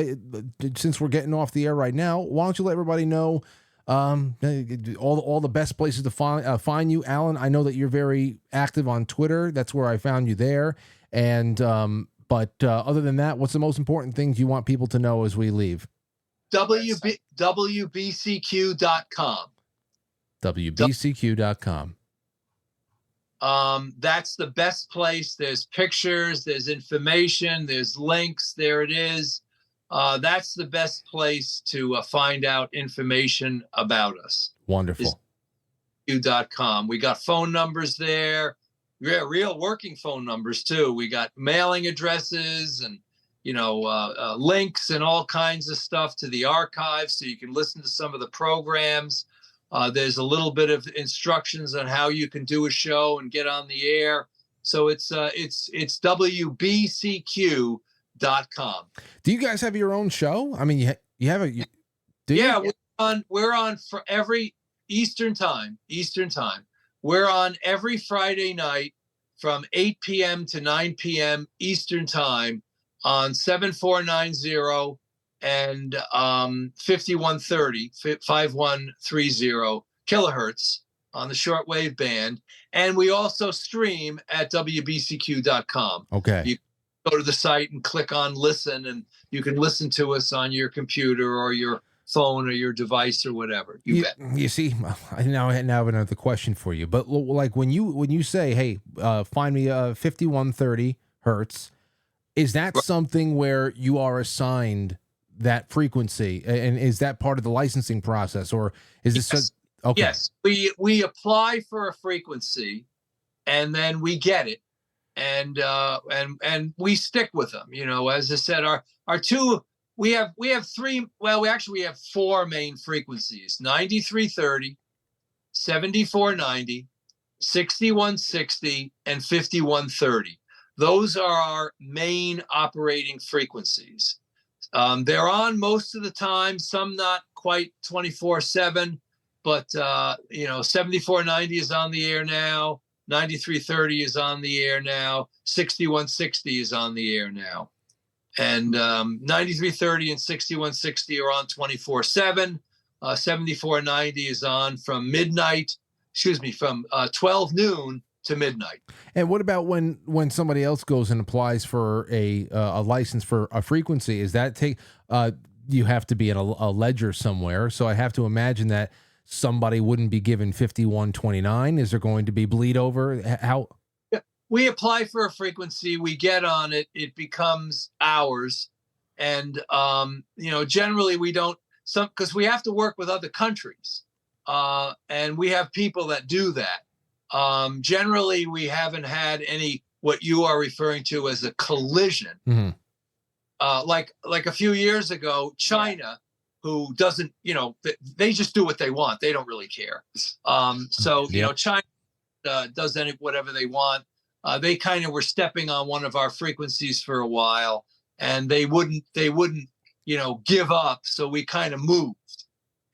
since we're getting off the air right now, why don't you let everybody know all the best places to find you, Allan? I know that you're very active on Twitter. That's where I found you there. And but other than that, what's the most important things you want people to know as we leave? WBCQ.com. WBCQ.com. That's the best place. There's pictures, there's information, there's links. There it is. That's the best place to find out information about us. Wonderful. WBCQ.com. We got phone numbers there. Yeah, real working phone numbers too. We got mailing addresses and links and all kinds of stuff to the archives, so you can listen to some of the programs. There's a little bit of instructions on how you can do a show and get on the air. So it's WBCQ.com. Do you guys have your own show? I mean, you have a. We're on for every Eastern time. We're on every Friday night from 8 p.m. to 9 p.m. Eastern time on 7490 and 5130 kilohertz on the shortwave band. And we also stream at WBCQ.com. Okay. You go to the site and click on listen, and you can listen to us on your computer or your phone or your device or whatever. You bet. You see, I now have another question for you. But like when you say, hey, find me 5130 hertz, is that something where you are assigned that frequency, and is that part of the licensing process, or is this okay? Yes, we apply for a frequency, and then we get it, and we stick with them. As I said, our two, we have three. Well, we have four main frequencies: 9330, 7490, 6160, and 5130. Those are our main operating frequencies. They're on most of the time, some not quite 24/7, but 7490 is on the air now, 9330 is on the air now, 6160 is on the air now. And 9330 and 6160 are on 24/7. 7490 is on from 12 noon to midnight. And what about when somebody else goes and applies for a license for a frequency? Is that you have to be in a ledger somewhere? So I have to imagine that somebody wouldn't be given 5129. Is there going to be bleed over? How? We apply for a frequency, we get on it, it becomes ours, and generally we don't, because we have to work with other countries, and we have people that do that. Generally, we haven't had any what you are referring to as a collision. Mm-hmm. Like a few years ago, China, who doesn't, they just do what they want. They don't really care. China does whatever they want. They kind of were stepping on one of our frequencies for a while, and they wouldn't, give up. So we kind of moved,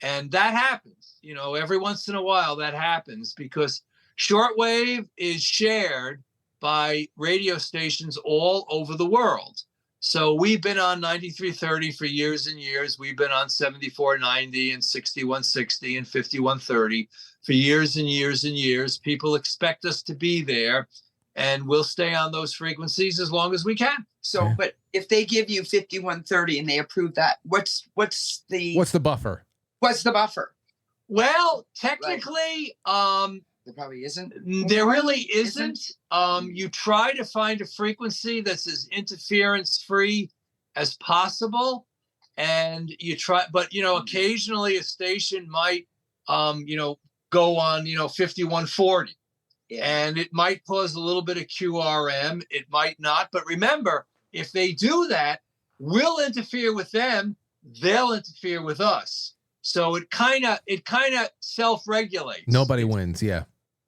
and that happens. Every once in a while that happens because shortwave is shared by radio stations all over the world. So we've been on 9330 for years and years. We've been on 7490 and 6160 and 5130 for years and years and years. People expect us to be there, and we'll stay on those frequencies as long as we can. So, but if they give you 5130 and they approve that, what's the buffer? What's the buffer? Well, technically, there probably isn't. There really isn't. You try to find a frequency that's as interference-free as possible, and you try. But occasionally a station might, go on, 5140, and it might cause a little bit of QRM. It might not. But remember, if they do that, we'll interfere with them. They'll interfere with us. So it kind of self-regulates. Nobody wins. Yeah.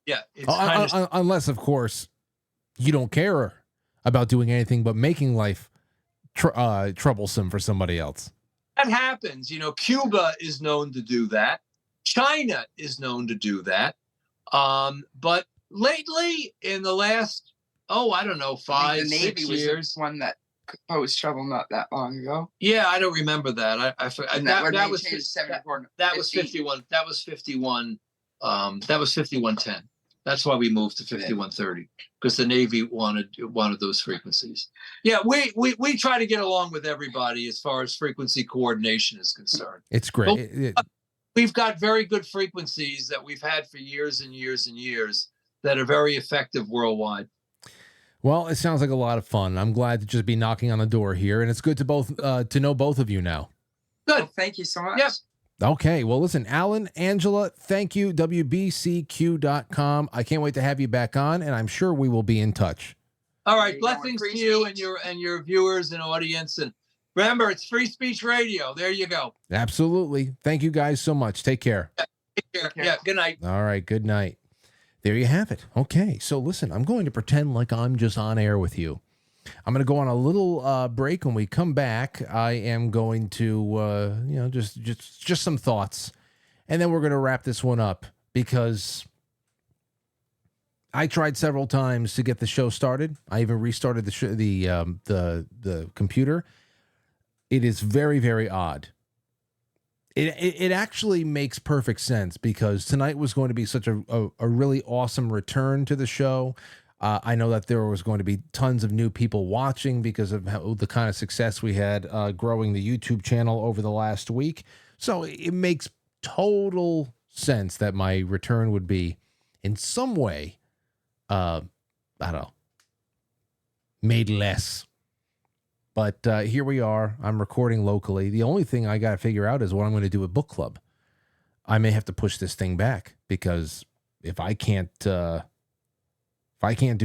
Yeah. Unless, of course, you don't care about doing anything but making life troublesome for somebody else. That happens. Cuba is known to do that. China is known to do that. But lately, in the last, 5, the 6 Navy years, was the one that posed trouble not that long ago. Yeah, I don't remember that. I that was 74. That was 51. That was 51. That was 5110. That's why we moved to 5130, because the Navy wanted those frequencies. Yeah, we try to get along with everybody as far as frequency coordination is concerned. It's great. We've got very good frequencies that we've had for years and years and years that are very effective worldwide. Well, it sounds like a lot of fun. I'm glad to just be knocking on the door here, and it's good to know both of you now. Good. Well, thank you so much. Yep. Okay. Well, listen, Allan, Angela, thank you. WBCQ.com. I can't wait to have you back on, and I'm sure we will be in touch. All right. Blessings to you and your viewers and audience. And remember, it's free speech radio. There you go. Absolutely. Thank you guys so much. Take care. Yeah. Take care. Yeah. Good night. All right. Good night. There you have it. Okay. So listen, I'm going to pretend like I'm just on air with you. I'm going to go on a little break. When we come back, I am going to, just some thoughts, and then we're going to wrap this one up, because I tried several times to get the show started. I even restarted the computer. It is very, very odd. It actually makes perfect sense, because tonight was going to be such a really awesome return to the show. I know that there was going to be tons of new people watching because of the kind of success we had growing the YouTube channel over the last week. So it makes total sense that my return would be in some way, I don't know, made less. But here we are. I'm recording locally. The only thing I got to figure out is what I'm going to do with book club. I may have to push this thing back, because if I can't do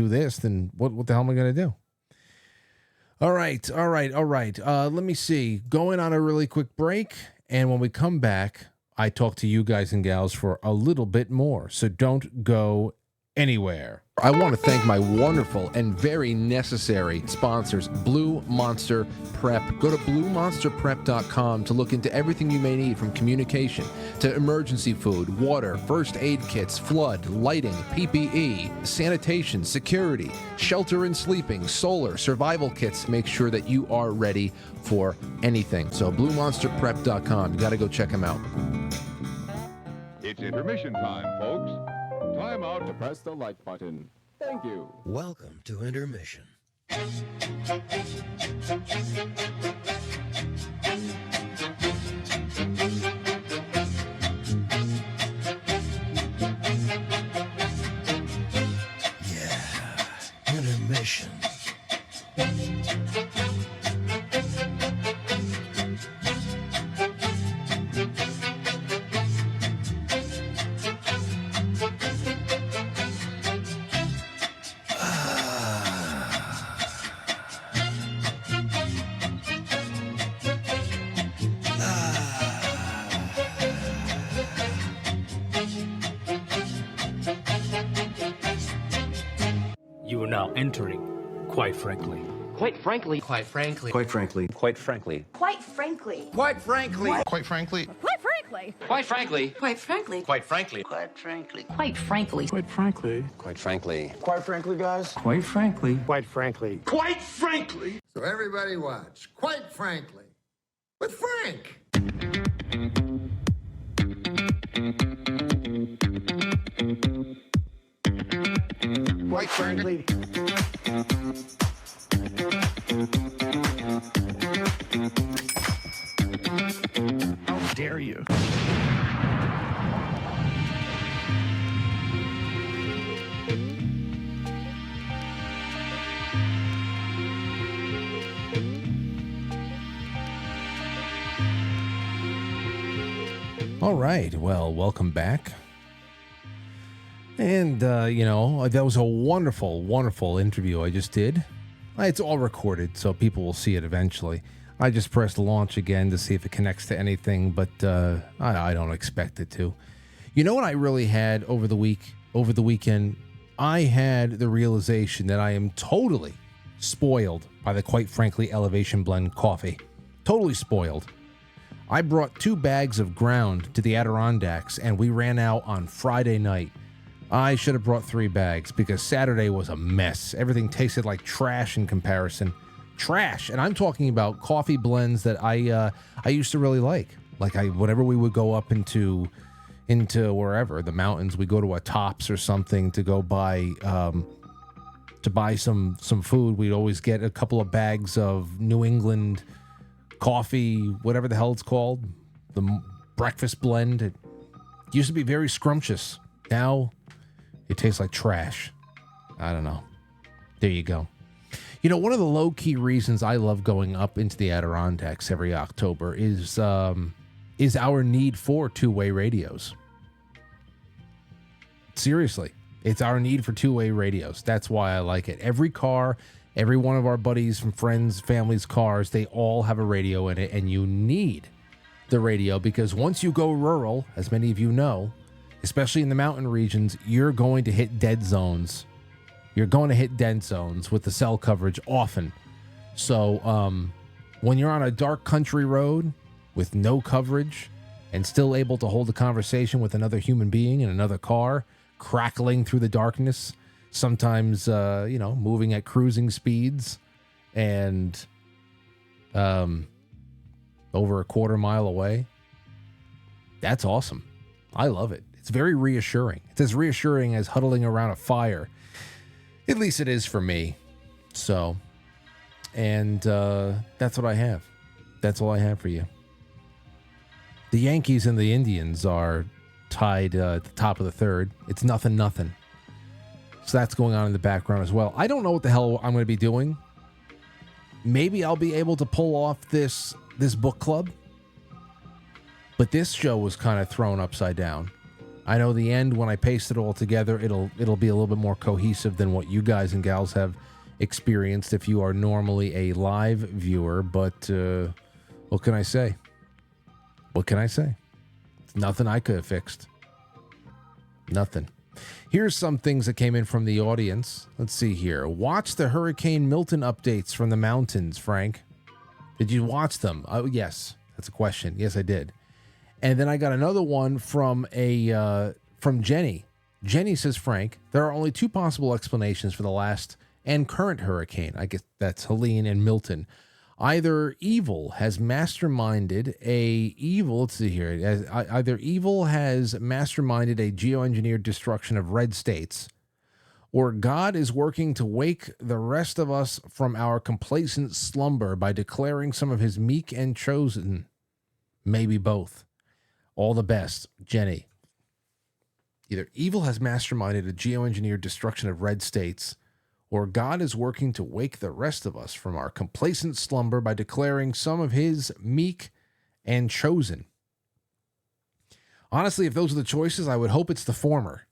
this, then what the hell am I going to do? All right. Let me see. Going on a really quick break, and when we come back, I talk to you guys and gals for a little bit more. So don't go anywhere. I want to thank my wonderful and very necessary sponsors, Blue Monster Prep. Go to bluemonsterprep.com to look into everything you may need, from communication to emergency food, water, first aid kits, flood, lighting, PPE, sanitation, security, shelter and sleeping, solar, survival kits. Make sure that you are ready for anything. So bluemonsterprep.com. You got to go check them out. It's intermission time, folks. Time out to press the like button. Thank you. Welcome to intermission. Yeah, intermission. You are now entering, quite frankly. Quite frankly. Quite frankly. Quite frankly. Quite frankly. Quite frankly. Quite frankly. Quite frankly. Quite frankly. Quite frankly. Quite frankly. Quite frankly. Quite frankly. Quite frankly. Quite frankly. Quite frankly. Quite frankly, guys. Quite frankly. Quite frankly. Quite frankly. So everybody watch, quite frankly, with Frank. Quite frankly. How dare you? All right. Well, welcome back. And, that was a wonderful, wonderful interview I just did. It's all recorded, so people will see it eventually. I just pressed launch again to see if it connects to anything, but I don't expect it to. You know what I really had over the weekend? I had the realization that I am totally spoiled by the Quite Frankly Elevation Blend coffee. Totally spoiled. I brought 2 bags of ground to the Adirondacks, and we ran out on Friday night. I should have brought 3 bags because Saturday was a mess. Everything tasted like trash in comparison. Trash, and I'm talking about coffee blends that I used to really like. Whenever we would go up into wherever the mountains, we go to a Tops or something to go buy some food. We'd always get a couple of bags of New England coffee, whatever the hell it's called, the breakfast blend. It used to be very scrumptious. Now it tastes like trash. I don't know. There you go. One of the low-key reasons I love going up into the Adirondacks every October is our need for two-way radios. Seriously, it's our need for two-way radios. That's why I like it. Every car, every one of our buddies from friends, families' cars, they all have a radio in it, and you need the radio because once you go rural, as many of you know, especially in the mountain regions, you're going to hit dead zones. You're going to hit dead zones with the cell coverage often. So when you're on a dark country road with no coverage and still able to hold a conversation with another human being in another car, crackling through the darkness, sometimes, moving at cruising speeds and over a quarter mile away, that's awesome. I love it. It's very reassuring. It's as reassuring as huddling around a fire. At least it is for me. So, and that's what I have. That's all I have for you. The Yankees and the Indians are tied at the top of the third. It's 0-0. So that's going on in the background as well. I don't know what the hell I'm going to be doing. Maybe I'll be able to pull off this book club. But this show was kind of thrown upside down. I know the end, when I paste it all together, it'll be a little bit more cohesive than what you guys and gals have experienced if you are normally a live viewer. But what can I say? What can I say? Nothing I could have fixed. Nothing. Here's some things that came in from the audience. Let's see here. Watch the Hurricane Milton updates from the mountains, Frank. Did you watch them? Oh, yes. That's a question. Yes, I did. And then I got another one from from Jenny. Jenny says, Frank, there are only two possible explanations for the last and current hurricane. I guess that's Helene and Milton. Either evil has masterminded either evil has masterminded a geoengineered destruction of red states, or God is working to wake the rest of us from our complacent slumber by declaring some of his meek and chosen. Maybe both. All the best, Jenny. Either evil has masterminded a geoengineered destruction of red states, or God is working to wake the rest of us from our complacent slumber by declaring some of his meek and chosen. Honestly, if those are the choices, I would hope it's the former.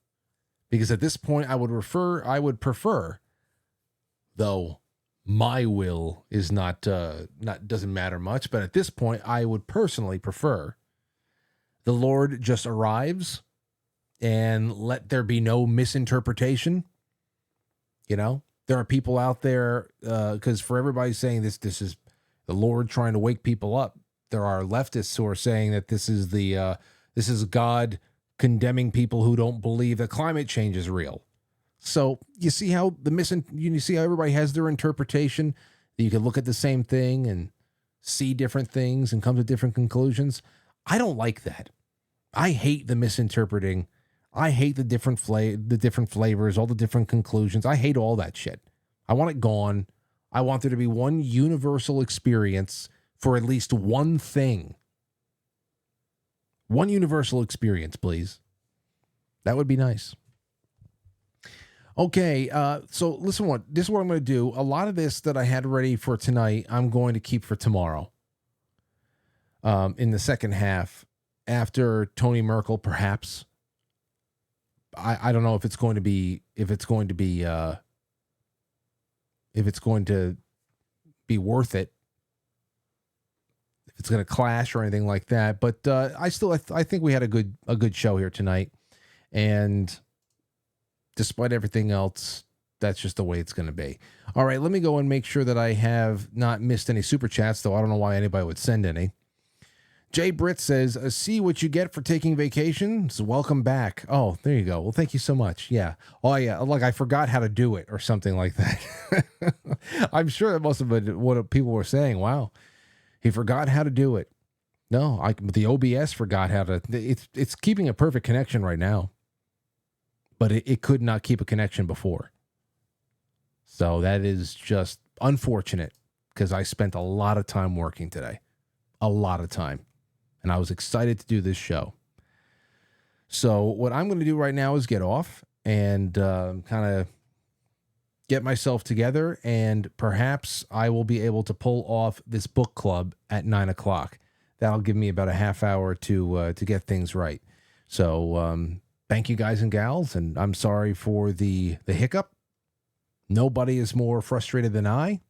Because at this point, I would prefer, though my will is not doesn't matter much, but at this point, I would personally prefer the Lord just arrives and let there be no misinterpretation. You know, there are people out there, because for everybody saying this is the Lord trying to wake people up. There are leftists who are saying that this is God condemning people who don't believe that climate change is real. So you see how you see how everybody has their interpretation. You can look at the same thing and see different things and come to different conclusions. I don't like that. I hate the misinterpreting. I hate the different flavors, all the different conclusions. I hate all that shit. I want it gone. I want there to be one universal experience for at least one thing. One universal experience, please. That would be nice. Okay, so listen, this is what I'm going to do. A lot of this that I had ready for tonight, I'm going to keep for tomorrow. In the second half, after Tony Merkel, perhaps. I don't know if it's going to be worth it, if it's going to clash or anything like that. But I think we had a good show here tonight, and despite everything else, that's just the way it's going to be. All right, let me go and make sure that I have not missed any super chats, though I don't know why anybody would send any. Jay Britt says, see what you get for taking vacations. Welcome back. Oh, there you go. Well, thank you so much. Yeah. Oh, yeah. Like I forgot how to do it or something like that. I'm sure that must have been what people were saying. Wow. He forgot how to do it. No, the OBS forgot how to. It's keeping a perfect connection right now. But it could not keep a connection before. So that is just unfortunate because I spent a lot of time working today. A lot of time. And I was excited to do this show. So what I'm going to do right now is get off and kind of get myself together. And perhaps I will be able to pull off this book club at 9 o'clock. That'll give me about a half hour to get things right. So thank you guys and gals. And I'm sorry for the hiccup. Nobody is more frustrated than I.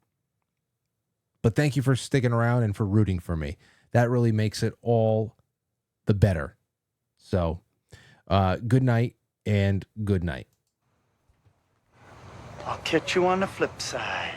But thank you for sticking around and for rooting for me. That really makes it all the better. So, good night and good night. I'll catch you on the flip side.